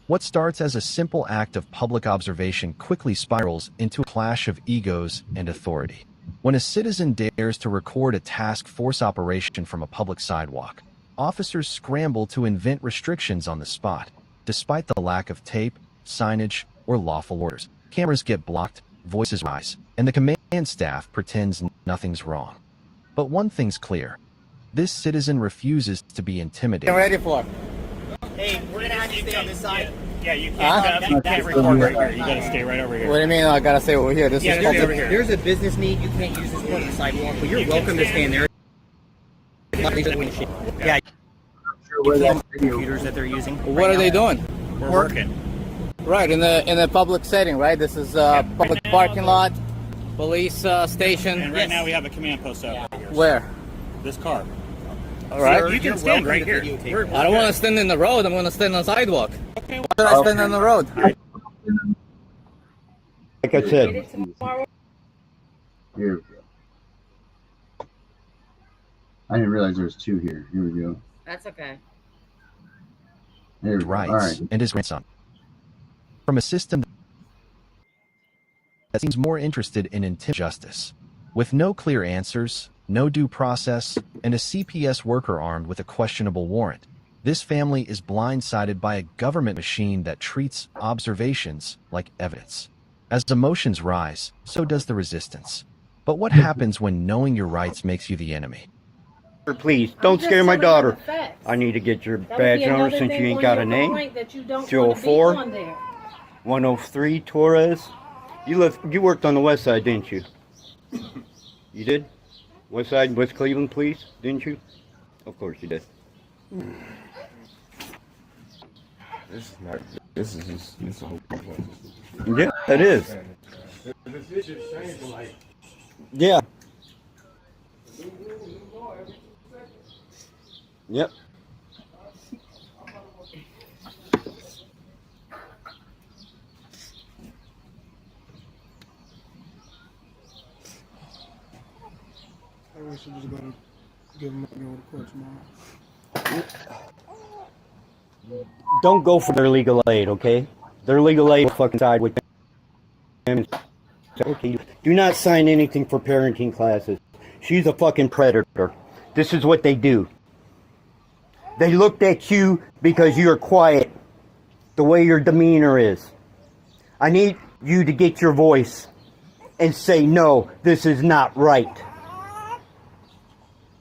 What starts as a simple act of public observation quickly spirals into a clash of egos and authority. When a citizen dares to record a task force operation from a public sidewalk, officers scramble to invent restrictions on the spot. Despite the lack of tape, signage, or lawful orders, cameras get blocked, voices rise, and the command staff pretends nothing's wrong. But one thing's clear. This citizen refuses to be intimidated. Get ready for it. Hey, we're gonna have to stay on this side. Yeah, you can't record right here. You gotta stay right over here. What do you mean I gotta stay over here? This is There's, over here. there's a business need. You can't use this part of the sidewalk, but you're welcome to stand there. Yeah. Computers that they're using. What are they doing? We're working. Right, in a public setting, right? This is a public parking lot, police station. And right now we have a command post out here. Where? This car. All right. You can stand right here. I don't want to stand in the road. I'm going to stand on the sidewalk. Why should I stand on the road? Like I said. Here we go. I didn't realize there was two here. Here we go. That's okay. There we go. Rights All right. and his grandson. From a system that seems more interested in justice. With no clear answers, no due process, and a CPS worker armed with a questionable warrant, this family is blindsided by a government machine that treats observations like evidence. As emotions rise, so does the resistance. But what happens when knowing your rights makes you the enemy? Please, don't scare my daughter. I need to get your badge number since you ain't got a name. 204, 103 Torres. You worked on the west side, didn't you? You did? West side, West Cleveland Police, didn't you? Of course you did. This is a whole problem. Yeah, it is. Yeah. Yep. I wish I was going to give them a court tomorrow. Don't go for their legal aid, okay? Their legal aid will fucking side with them. Okay, do not sign anything for parenting classes. She's a fucking predator. This is what they do. They looked at you because you're quiet, the way your demeanor is. I need you to get your voice and say, no, this is not right.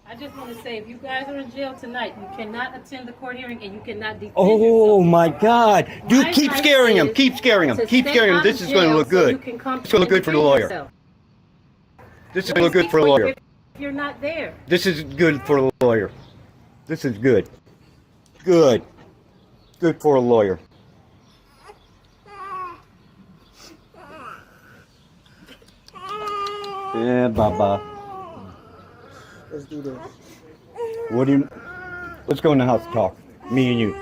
I just want to say, if you guys are in jail tonight, you cannot attend the court hearing and you cannot defend Oh yourself. my God. Dude, keep scaring him. Keep scaring him. Keep scaring him. This is going to look good. It's going to look good for the lawyer. This is going to look good for the lawyer. If you're not there. This is good for the lawyer. This is good. Good. Good for a lawyer. Yeah, Baba. Let's do this. Let's go in the house and talk. Me and you.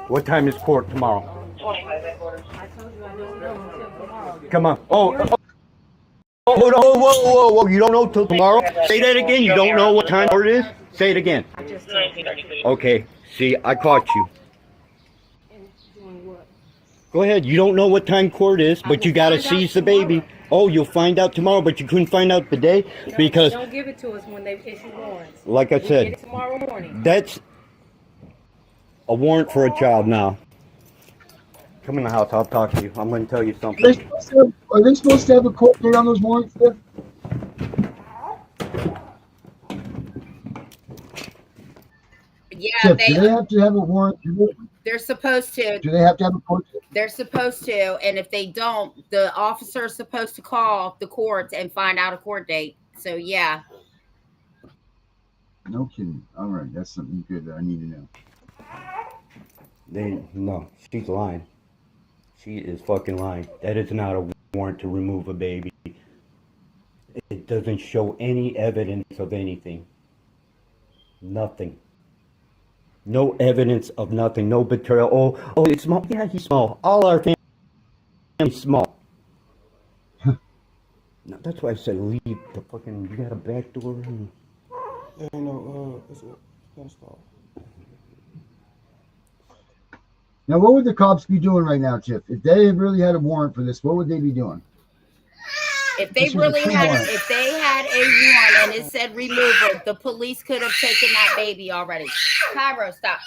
What time is court tomorrow? 25 headquarters. I told you I don't know until tomorrow. Come on. Whoa. You don't know till tomorrow? Say that again. You don't know what time court is? Say it again. Okay. See, I caught you. Go ahead. You don't know what time court is, but you got to seize the baby. Oh, you'll find out tomorrow, but you couldn't find out today because... Don't give it to us when they issue warrants. Like I said, get it tomorrow morning. That's a warrant for a child now. Come in the house. I'll talk to you. I'm going to tell you something. Are they supposed to have a court date on those warrants, Tiff? Tiff, do they have to have a warrant? They're supposed to. Do they have to have a court? They're supposed to, and if they don't, the officer is supposed to call the courts and find out a court date. So yeah. No kidding. All right, that's something good that I need to know. No, she's lying. She is fucking lying. That is not a warrant to remove a baby. It doesn't show any evidence of anything. Nothing. No evidence of nothing. No betrayal. Oh, it's small. Yeah, he's small. All our family's small. No, that's why I said leave the fucking. You got a back door. Yeah, no, it's a install. Now, what would the cops be doing right now, Tiff? If they really had a warrant for this, what would they be doing? If they really had, if they had a warrant and it said removal, the police could have taken that baby already. Cairo, stop.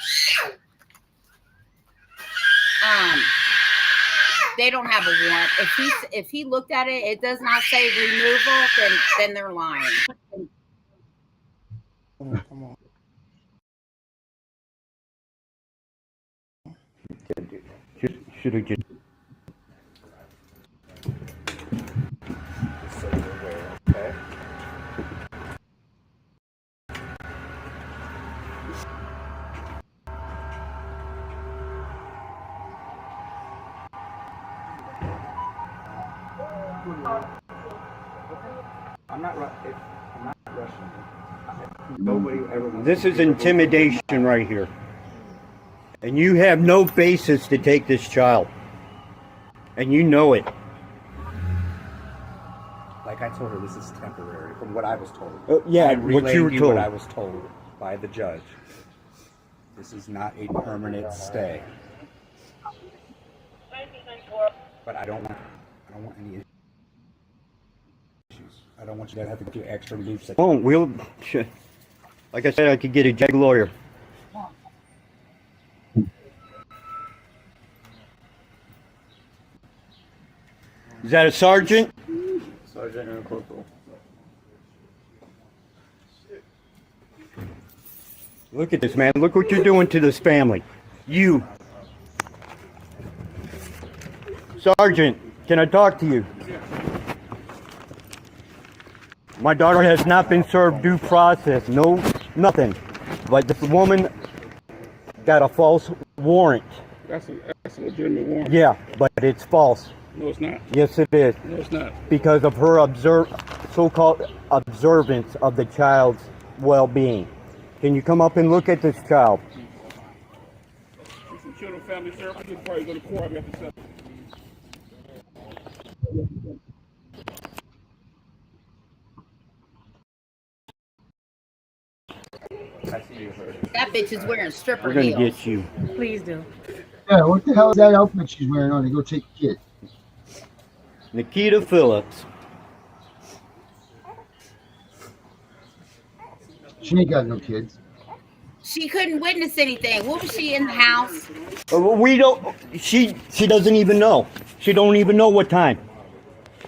They don't have a warrant. If he looked at it, it does not say removal, then they're lying. Come on. Should have just. So you're aware, okay? I'm not rushing. Nobody ever wants This is intimidation right here. And you have no basis to take this child. And you know it. Like I told her, this is temporary, from what I was told. Yeah, I'm what you were relaying told. What I was told by the judge. This is not a permanent stay. But I don't want any issues. I don't want you to have to do extra loops. Oh, like I said, I could get a JAG lawyer. Is that a sergeant? Sergeant and a corporal. Look at this, man. Look what you're doing to this family. You. Sergeant, can I talk to you? My daughter has not been served due process. No, nothing. But the woman got a false warrant. That's a legitimate warrant. Yeah, but it's false. No, it's not. Yes, it is. No, it's not. Because of her so-called observance of the child's well-being. Can you come up and look at this child? Some children, family services, probably go to court. I have to say. That bitch is wearing stripper We're gonna heels. get you. Please do. Yeah, what the hell is that outfit she's wearing on to go take the kid? Nikita Phillips. She ain't got no kids. She couldn't witness anything. What was she in the house? We don't. She doesn't even know. She don't even know what time.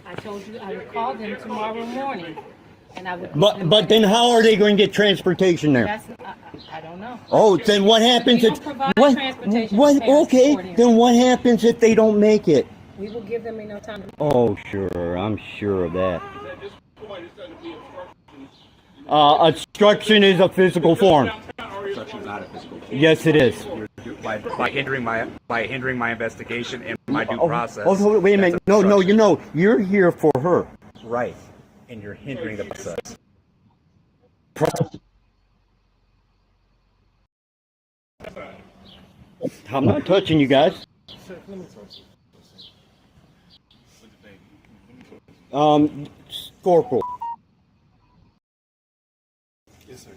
I told you I would call them tomorrow morning, and I would. But then how are they going to get transportation there? I don't know. Oh, then what happens We if don't provide transportation what? for parents Okay, reporting. then what happens if they don't make it? We will give them enough time. Oh, sure, I'm sure of that. Obstruction is a physical form. Obstruction is not a physical form. Yes, it is. By hindering my investigation and my due process. Oh, wait a minute. No, you're here for her. Right, and you're hindering the process. I'm not touching you guys. Corporal. Yes, sir.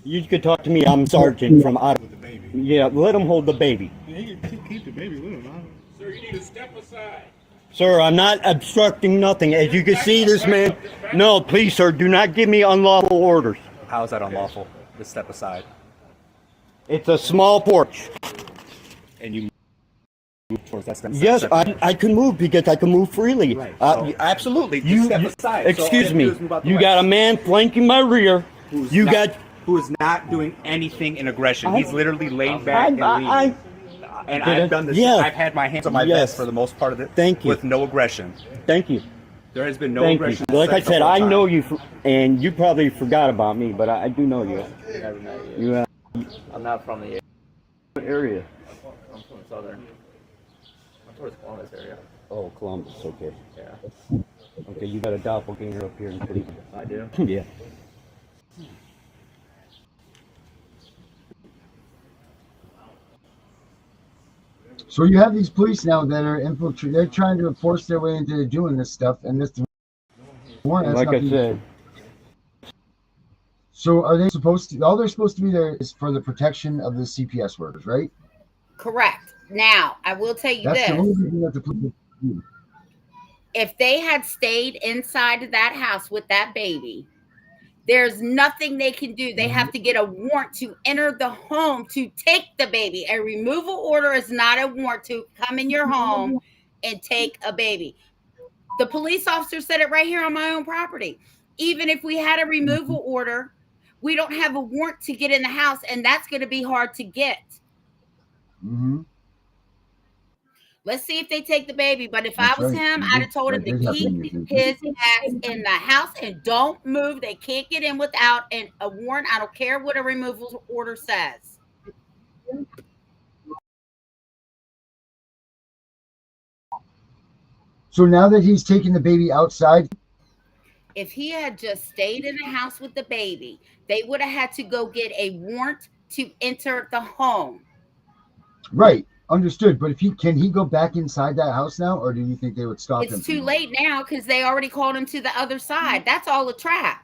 You could talk to me. I'm Sergeant from out. Yeah, let him hold the baby. He can keep the baby with him. Sir, you need to step aside. Sir, I'm not obstructing nothing. As you can see, this man. No, please, sir, do not give me unlawful orders. How is that unlawful? Just step aside. It's a small porch. And you move towards that step. Yes, I can move because I can move freely. Right. Absolutely. Just step aside. Excuse me. You got a man flanking my rear. You got who is not doing anything in aggression. He's literally laid back and leaning. And I've done this. Yeah. I've had my hands on my vest for the most part of it. Thank you. With no aggression. Thank you. There has been no Thank aggression. you. Like I said, the whole I time. know you, and you probably forgot about me, but I do know you. Never met You I'm not from the area. I'm from southern. I'm towards Columbus area. Oh, Columbus. Okay. Yeah. Okay, you got a doppelganger up here in Cleveland. I do. Yeah. So you have these police now that are infiltrating. They're trying to force their way into doing this stuff, and this warrant. Like I said. So are they supposed to? All they're supposed to be there is for the protection of the CPS workers, right? Correct. Now, I will tell you That's this. the only thing that the police do. If they had stayed inside of that house with that baby, there's nothing they can do. They have to get a warrant to enter the home to take the baby. A removal order is not a warrant to come in your home and take a baby. The police officer said it right here on my own property. Even if we had a removal order, we don't have a warrant to get in the house, and that's going to be hard to get. Mm-hmm. Let's see if they take the baby. But if That's I was right. him, I'd have told him to keep his ass in the house and don't move. They can't get in without a warrant. I don't care what a removal order says. So now that he's taking the baby outside, If he had just stayed in the house with the baby, they would have had to go get a warrant to enter the home. right? Understood. But if can he go back inside that house now, or do you think they would stop him? It's too late now because they already called him to the other side. That's all a trap.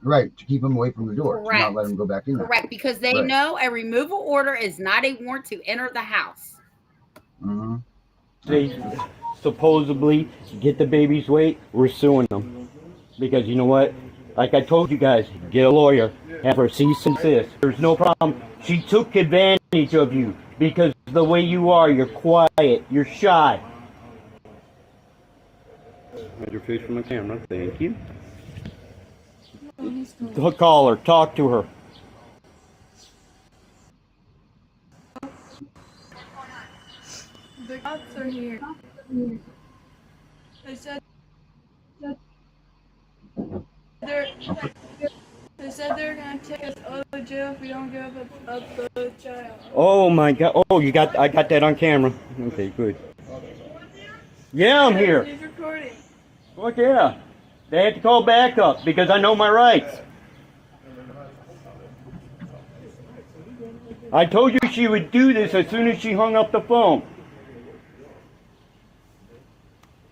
Right, to keep him away from the door, to Correct. not let him go back in there. Correct, because they Right. know a removal order is not a warrant to enter the house. Mm-hmm. They supposedly get the baby's weight. We're suing them because you know what? Like I told you guys, get a lawyer, have her cease and desist. There's no problem. She took advantage of you because the way you are, you're quiet, you're shy. Hide your face from the camera. Thank you. Call her. Talk to her. The cops are here. They said they're gonna take us all to jail if we don't give up the child. Oh my God! Oh, I got that on camera. Okay, good. Yeah, I'm here. He's recording. Fuck yeah! They had to call backup because I know my rights. I told you she would do this as soon as she hung up the phone.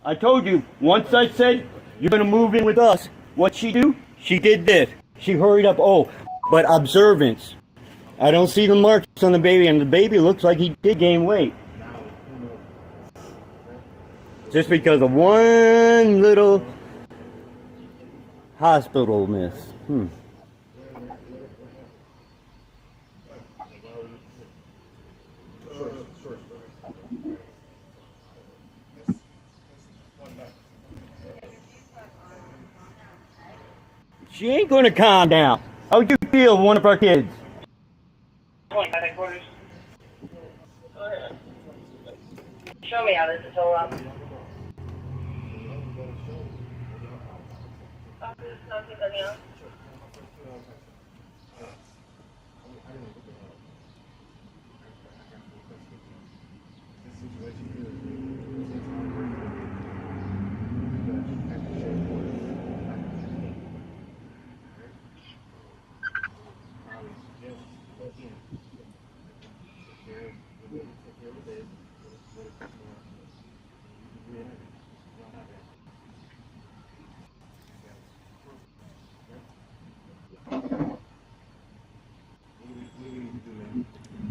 I told you, once I said, you're going to move in with us, what'd she do? She did this. She hurried up. Oh, but observance. I don't see the marks on the baby, and the baby looks like he did gain weight. Just because of one little hospital miss. She ain't gonna calm down. How would you feel, one of our kids? Show me how this is all up.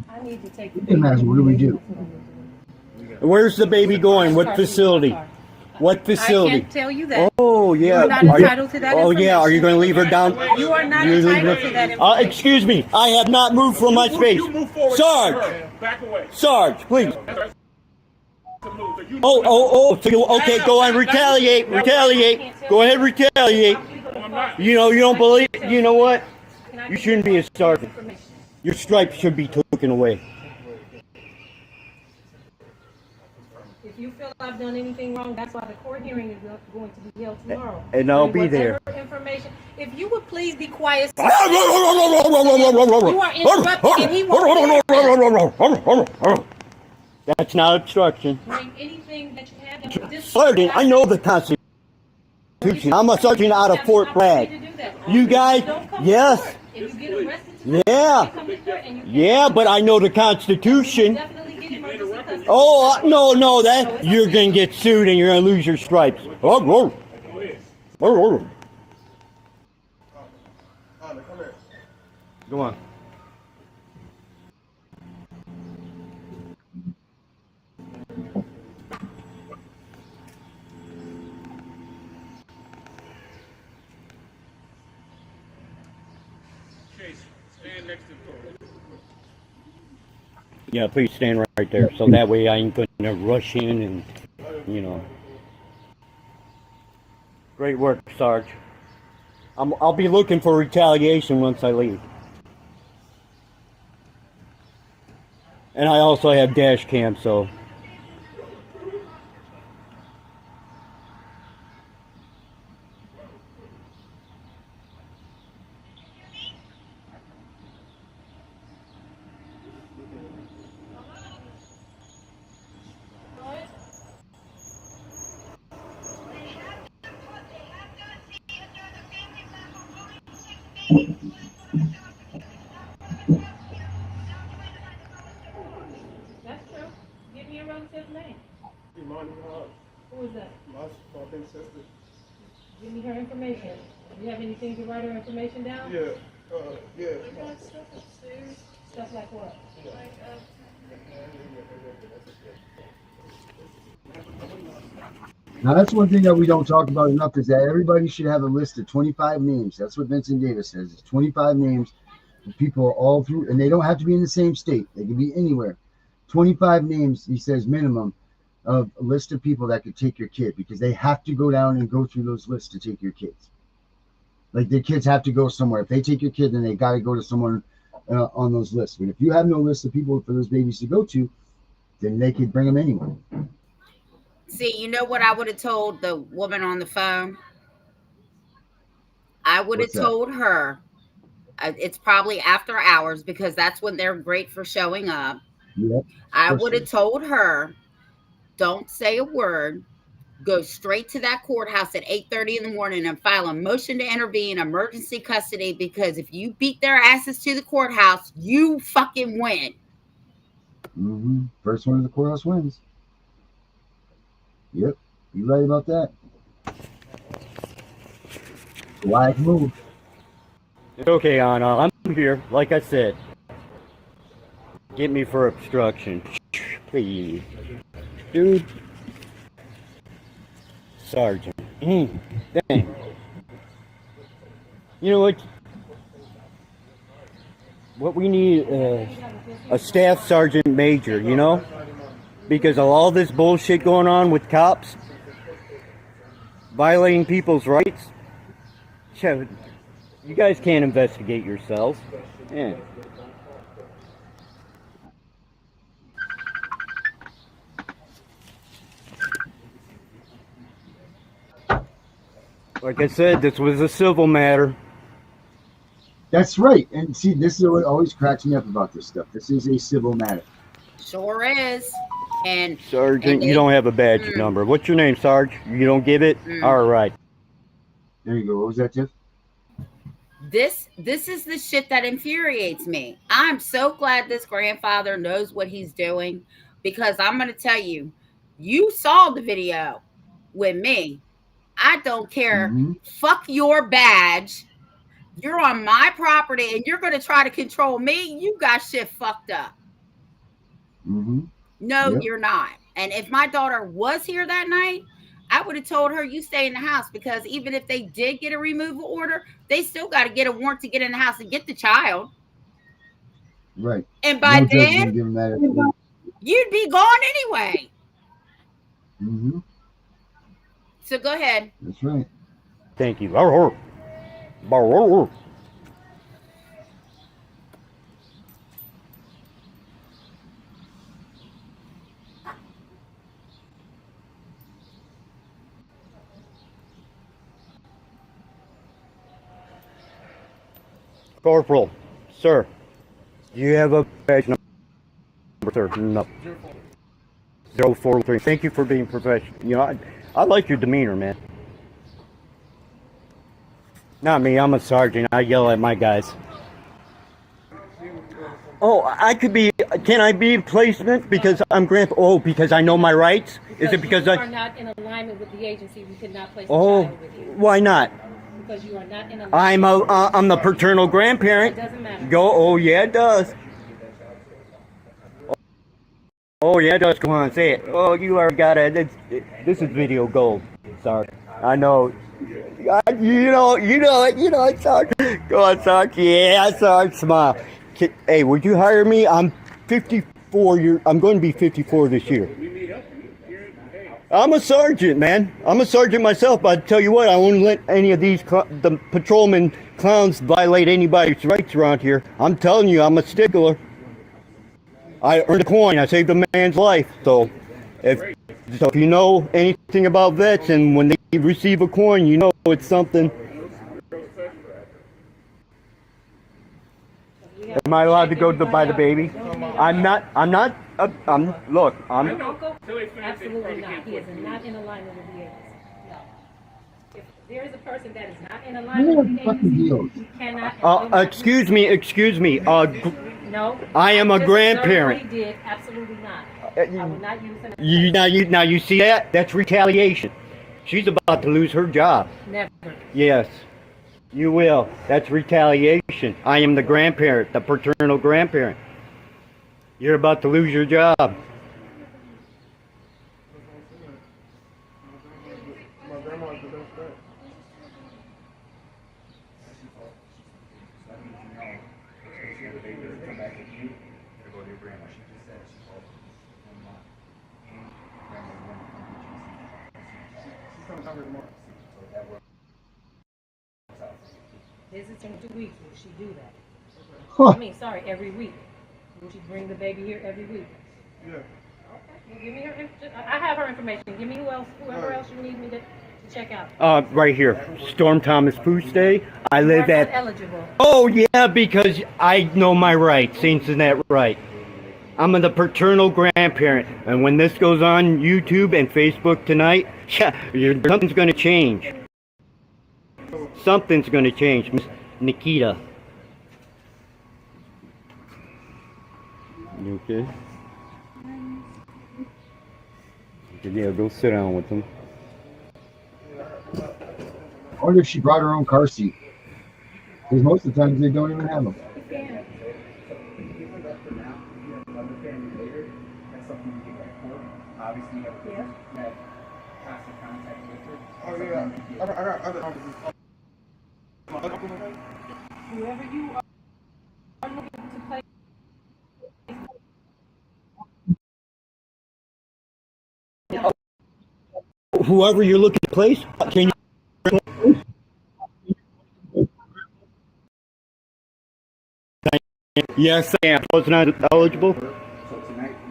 I need to take Hey, Max, what do we do? Where's the baby going? What facility? What facility? I can't tell you that. Oh, yeah. You are not entitled to that Oh, yeah. Are you going to leave her down? You are not You're entitled leaving to that her- information. Excuse me. I have not moved from my space. You move forward. Sarge. Back away. Sarge, please. Oh. So okay, go on. Retaliate. Go ahead, retaliate. You know, you don't believe. You know what? You shouldn't be a sergeant. Your stripes should be taken away. If you feel I've done anything wrong, that's why the court hearing is going to be held tomorrow. And I'll be there. Information, if you would please be quiet. You are interrupting and he won't hear. That's not obstruction. Bring anything that you have. Sergeant, I know the Constitution. I'm a sergeant out of Fort Bragg. You guys, yes. If you get arrested, yeah, but I know the Constitution. Oh, no, that you're gonna get sued and you're gonna lose your stripes. Go on. Stand next to the door. Yeah, please stand right there, so that way I ain't gonna rush in and, you know. Great work, Sarge. I'll be looking for retaliation once I leave. And I also have dash cam, so. That's true. Give me your relative's name. Imani Hall. Who is that? My big sister. Give me her information. Do you have anything to write her information down? Yeah. Yeah. I got stuff upstairs. Stuff like what? Like, Now, that's one thing that we don't talk about enough is that everybody should have a list of 25 names. That's what Vincent Davis says. It's 25 names of people all through, and they don't have to be in the same state. They can be anywhere. 25 names, he says, minimum of a list of people that could take your kid, because they have to go down and go through those lists to take your kids. Like, the kids have to go somewhere. If they take your kid, then they got to go to someone on those lists. But if you have no list of people for those babies to go to, then they could bring them anywhere. See, you know what I would have told the woman on the phone? I would have told her, it's probably after hours because that's when they're great for showing up. Yep, I would have told her, don't say a word. Go straight to that courthouse at 8:30 in the morning and file a motion to intervene, emergency custody, because if you beat their asses to the courthouse, you fucking win. Mm-hmm. First one to the courthouse wins. Yep, you're right about that. Wise move. It's okay, Anna. I'm here, like I said. Get me for obstruction. Please. Dude. Sergeant. Dang. You know what? What we need is a staff sergeant major, you know? Because of all this bullshit going on with cops violating people's rights. You guys can't investigate yourselves. Yeah. Like I said, this was a civil matter. That's right. And see, this is what always cracks me up about this stuff. This is a civil matter. Sure is. And Sergeant, you don't have a badge number. What's your name, Sarge? You don't give it? All right. There you go. What was that, Tiff? This is the shit that infuriates me. I'm so glad this grandfather knows what he's doing, because I'm going to tell you, you saw the video with me. I don't care. Mm-hmm. Fuck your badge. You're on my property and you're going to try to control me. You got shit fucked up. Mm-hmm. No, you're not. And if my daughter was here that night, I would have told her, you stay in the house, because even if they did get a removal order, they still got to get a warrant to get in the house and get the child. Right. And by No then, you'd be gone anyway. Mm-hmm. So go ahead. That's right. Thank you. Corporal, sir, do you have a badge number, sir? No. 043. Thank you for being professional. You know, I like your demeanor, man. Not me, I'm a sergeant. I yell at my guys. Oh, I could be, can I be placement because I'm because I know my rights? Is it because you are not in alignment with the agency, we could not place a Oh, child with you. why not? Because you are not in alignment. I'm the paternal grandparent. It doesn't matter. Oh yeah, it does. Oh yeah, it does. Come on, say it. Oh, you already got it. This is video gold. Sorry. I know. You know it, Sarge. Go on, Sarge. Yeah, Sarge, smile. Hey, would you hire me? I'm 54 I'm going to be 54 this year. I'm a sergeant, man. I'm a sergeant myself, but I tell you what, I won't let any of these the patrolman clowns violate anybody's rights around here. I'm telling you, I'm a stickler. I earned a coin. I saved a man's life. So if you know anything about vets and when they receive a coin, you know it's something. Am I allowed to go by the baby? I'm not, look, Absolutely not. He is not in alignment with the agency. No. If there is a person that is not in alignment with the agency, you cannot. Excuse me. No. I am a grandparent. He did. Absolutely not. I would not use an Now you see that? That's retaliation. She's about to lose her job. Never. Yes. You will. That's retaliation. I am the grandparent, the paternal grandparent. You're about to lose your job. My grandma's the best friend. Visiting 2 weeks, will she do that? Huh. Every week. Will she bring the baby here every week? Yeah. Okay. Well, give me her. I have her information. Give me whoever else you need me to check out. Right here. Storm Thomas Fuste. I live You are at. not eligible. Oh yeah, because I know my rights. Isn't that right? I'm the paternal grandparent, and when this goes on YouTube and Facebook tonight, something's going to change. Something's going to change, Miss Nikita. You okay? Yeah, go sit down with them. I wonder if she brought her own car seat. Because most of the times they don't even have them. Oh yeah, I got other numbers. Whoever you are looking to play. Whoever you're looking to place, can you? Yes, I am. Was not eligible.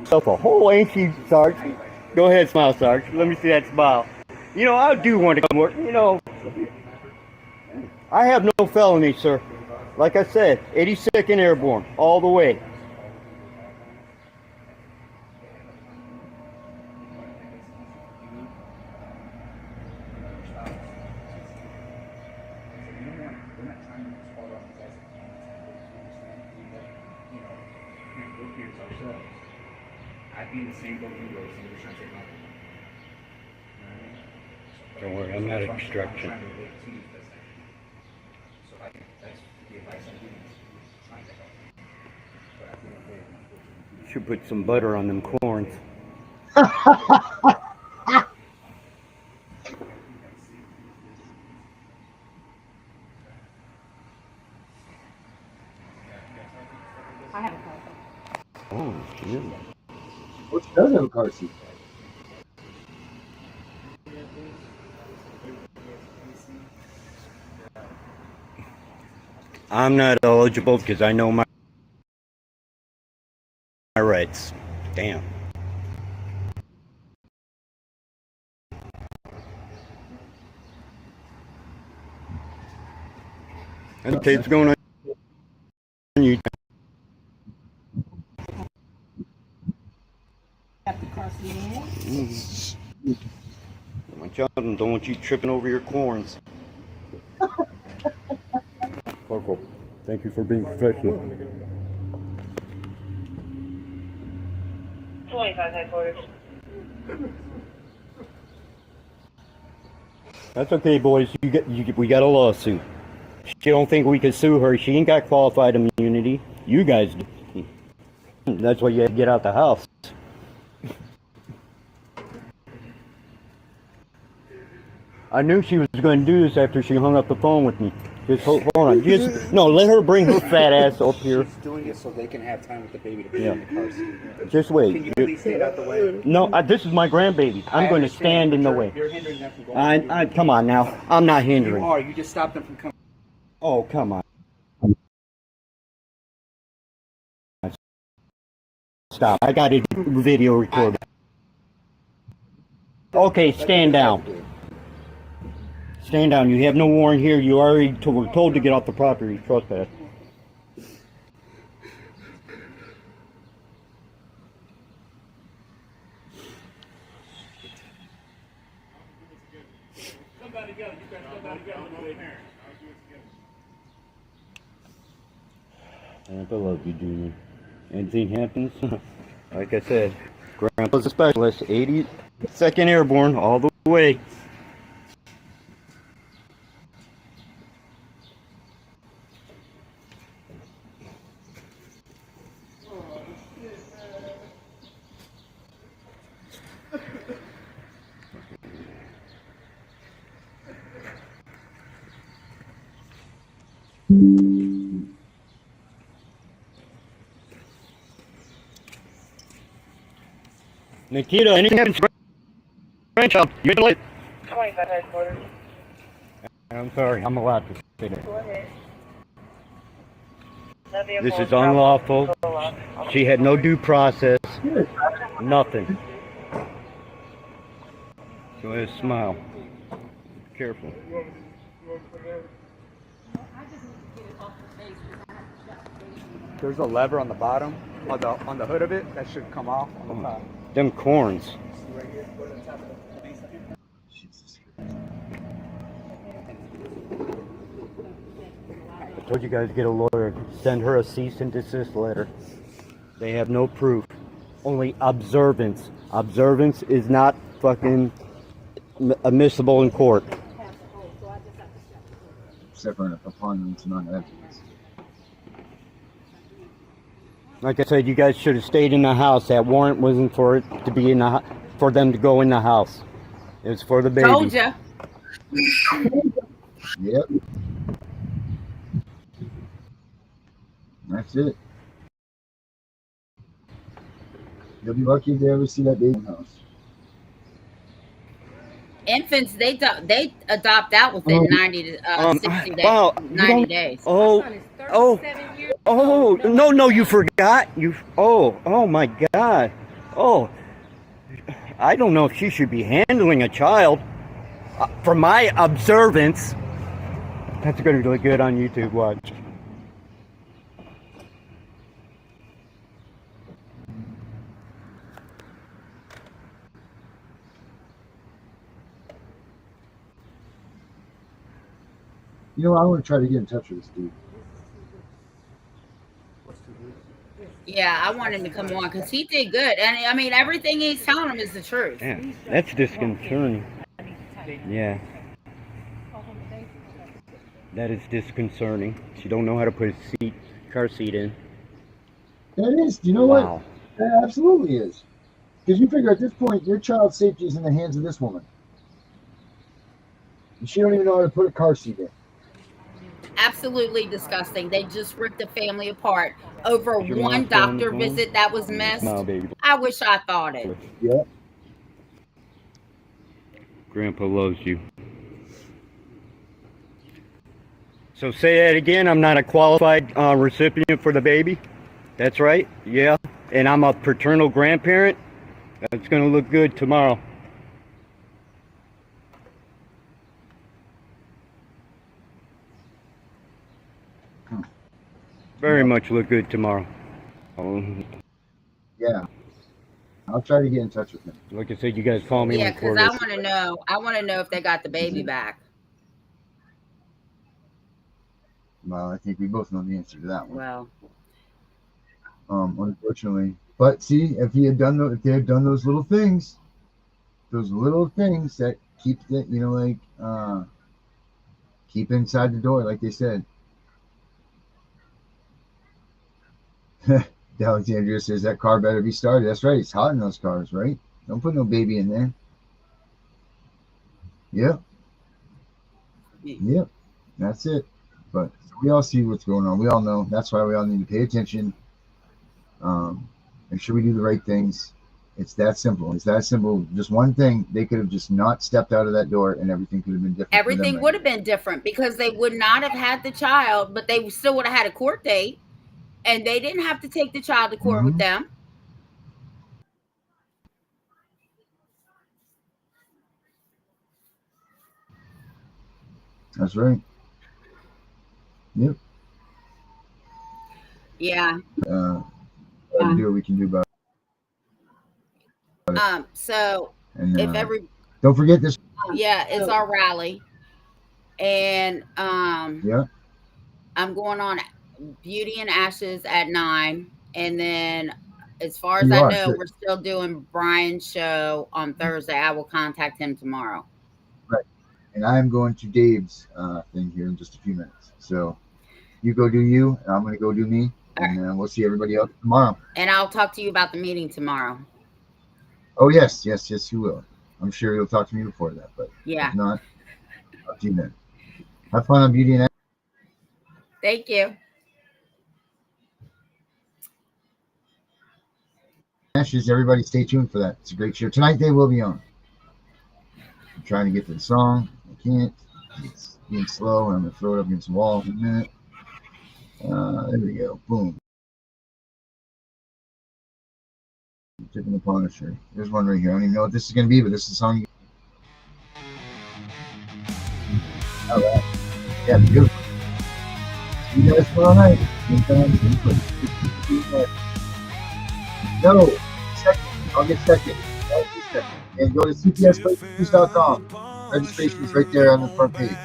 Self a whole ain't she, Sarge? Go ahead, smile, Sarge. Let me see that smile. You know, I do want to come work. You know, I have no felony, sir. Like I said, 82nd Airborne, all the way. I'd be in the same boat you were, so you're trying to take my. Don't worry, I'm not obstruction. Should put some butter on them corns. I have a car. Oh, yeah. Well, she does have a car seat. I'm not eligible because I know my rights. Damn. Okay, what's going on? you. Don't want you tripping over your corns. Corporal, thank you for being professional. 25 headquarters. That's okay, boys. We got a lawsuit. She don't think we can sue her. She ain't got qualified immunity. You guys do. That's why you had to get out the house. I knew she was going to do this after she hung up the phone with me. Just hold on. No, let her bring her fat ass up here. She's doing it so they can have time with the baby to put in the car seat. Just wait. Can you please stand out the way? No, this is my grandbaby. I'm going to stand in the way. You're hindering them from going. Come on now. I'm not hindering. You are. You just stopped them from coming. Oh, come on. Stop. I got it video recorded. Okay, stand down. Stand down. You have no warrant here. You already were told to get off the property. Trespass. Grandpa loves you, Junior. Anything happens, like I said, Grandpa's a specialist. 82nd Airborne, all the way. Nikita, anything happens to grandchild? You're late. 25 headquarters. I'm sorry, I'm allowed to say that. Go ahead. This is unlawful. She had no due process. Nothing. Go ahead, smile. Careful. There's a lever on the bottom, on the hood of it, that should come off on the top. Them corns. I told you guys, get a lawyer. Send her a cease and desist letter. They have no proof. Only observance. Observance is not fucking admissible in court. Except for a preponderance amount of evidence. Like I said, you guys should have stayed in the house. That warrant wasn't for it to be in the for them to go in the house. It was for the baby. Told ya. Yep. That's it. You'll be lucky if they ever see that baby in the house. Infants, they adopt out within 90 to 60 days. Wow, 90 days. No, you forgot. Oh my God. Oh, I don't know if she should be handling a child. From my observance, that's going to look good on YouTube. Watch. You know, I want to try to get in touch with this dude. Yeah, I want him to come on because he did good. And I mean, everything he's telling him is the truth. Yeah, that's disconcerting. Yeah. That is disconcerting. She don't know how to put a car seat in. That is. You know what? That absolutely is. Because you figure at this point, your child's safety is in the hands of this woman. And she don't even know how to put a car seat in. Absolutely disgusting. They just ripped the family apart over one doctor visit that was missed. Smile, baby. I wish I thought it. Yeah. Grandpa loves you. So say that again. I'm not a qualified recipient for the baby. That's right. Yeah. And I'm a paternal grandparent. That's going to look good tomorrow. very much look good tomorrow. Yeah. I'll try to get in touch with him. Like I said, you guys call me Yeah, when because court I is. want to know. I want to know if they got the baby back. Well, I think we both know the answer to that one. Well, unfortunately, but see, if they had done those little things that keep the, keep inside the door, like they said. Alexandria says that car better be started. That's right. It's hot in those cars, right? Don't put no baby in there. Yep. Yep. That's it. But we all see what's going on. We all know. That's why we all need to pay attention. Make sure we do the right things. It's that simple. It's that simple. Just one thing. They could have just not stepped out of that door and everything could have been different. everything would have been different because they would not have had the child, but they still would have had a court date. And they didn't have to take the child to court with them. That's right. Yep. Yeah. Do what we can do about it. So And, if every don't forget this. Yeah, it's our rally. And Yeah. I'm going on Beauty and Ashes at 9. And then as far as I know, we're still doing Brian's show on Thursday. I will contact him tomorrow. Right. And I'm going to Dave's thing here in just a few minutes. So you go do you, and I'm going to go do me. And we'll see everybody else tomorrow. And I'll talk to you about the meeting tomorrow. Oh, yes, you will. I'm sure you'll talk to me before that, but yeah. If not, I'll see you then. Have fun on Beauty and Ashes. Thank you. Ashes, everybody stay tuned for that. It's a great show. Tonight they will be on. I'm trying to get to the song. I can't. It's being slow, and I'm going to throw it up against the wall in a minute. There we go. Boom. Tiff and the Punisher. There's one right here. I don't even know what this is going to be, but this is the song. All right. Yeah, beautiful. See you guys tomorrow night. No, second. I'll get second. And go to cpsbreakingnews.com. Registration is right there on the front page.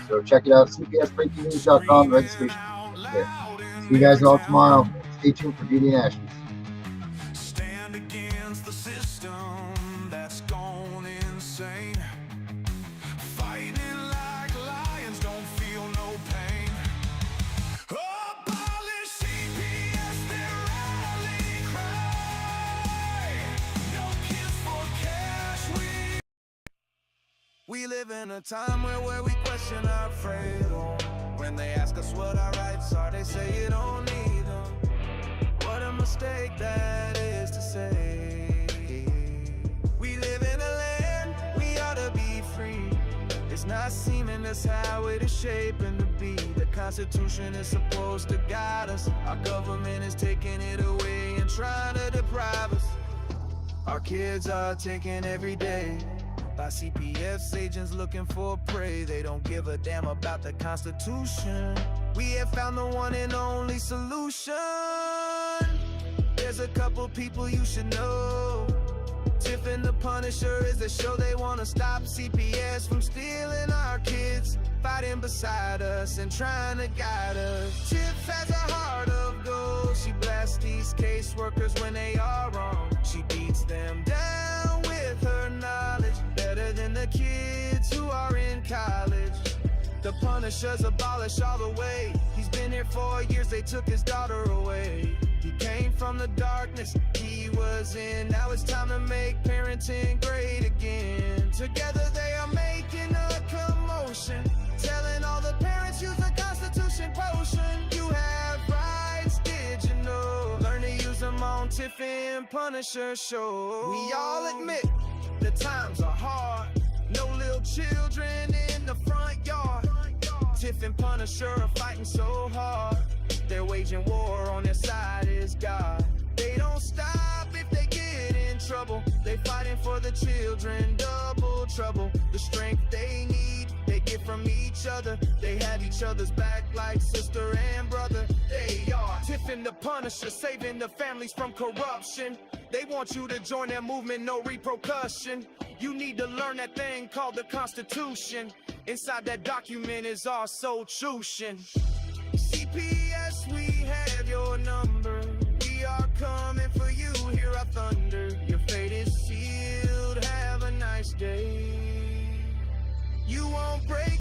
So check it out. cpsbreakingnews.com. Registration is right there. See you guys all tomorrow. Stay tuned for Beauty and Ashes. Stand against the system that's gone insane. Fighting like lions, don't feel no pain. Abolish CPS, their rally cry. No kids for cash. We live in a time where we question our freedom. When they ask us what our rights are, they say you don't need them. What a mistake that is to say. We live in a land, we ought to be free. It's not seeming that's how it is shaping to be. The Constitution is supposed to guide us. Our government is taking it away and trying to deprive us. Our kids are taken every day by CPS agents looking for prey. They don't give a damn about the Constitution. We have found the one and only solution. There's a couple people you should know. Tiff and the Punisher is a show. They want to stop CPS from stealing our kids, fighting beside us and trying to guide us. Tiff has a heart of gold. She blasts these caseworkers when they are wrong. She beats them down with her knowledge, better than the kids who are in college. The Punisher's abolished all the way. He's been here 4 years, they took his daughter away. He came from the darkness he was in. Now it's time to make parenting great again. Together they are making a commotion, telling all the parents use the Constitution potion. You have rights, did you know? Learn to use them on Tiff and Punisher show. We all admit the times are hard. No little children in the front yard. Tiff and Punisher are fighting so hard. They're waging war, on their side is God. They don't stop if they get in trouble. They fighting for the children, double trouble. The strength they need, they get from each other. They have each other's back like sister and brother. They Tiffin the Punisher, saving the families from corruption. They want you to join their movement, no repercussion. You need to learn that thing called the Constitution. Inside that document is our solution. CPS, we have your number. We are coming for you, hear our thunder. Your fate is sealed, have a nice day. You won't break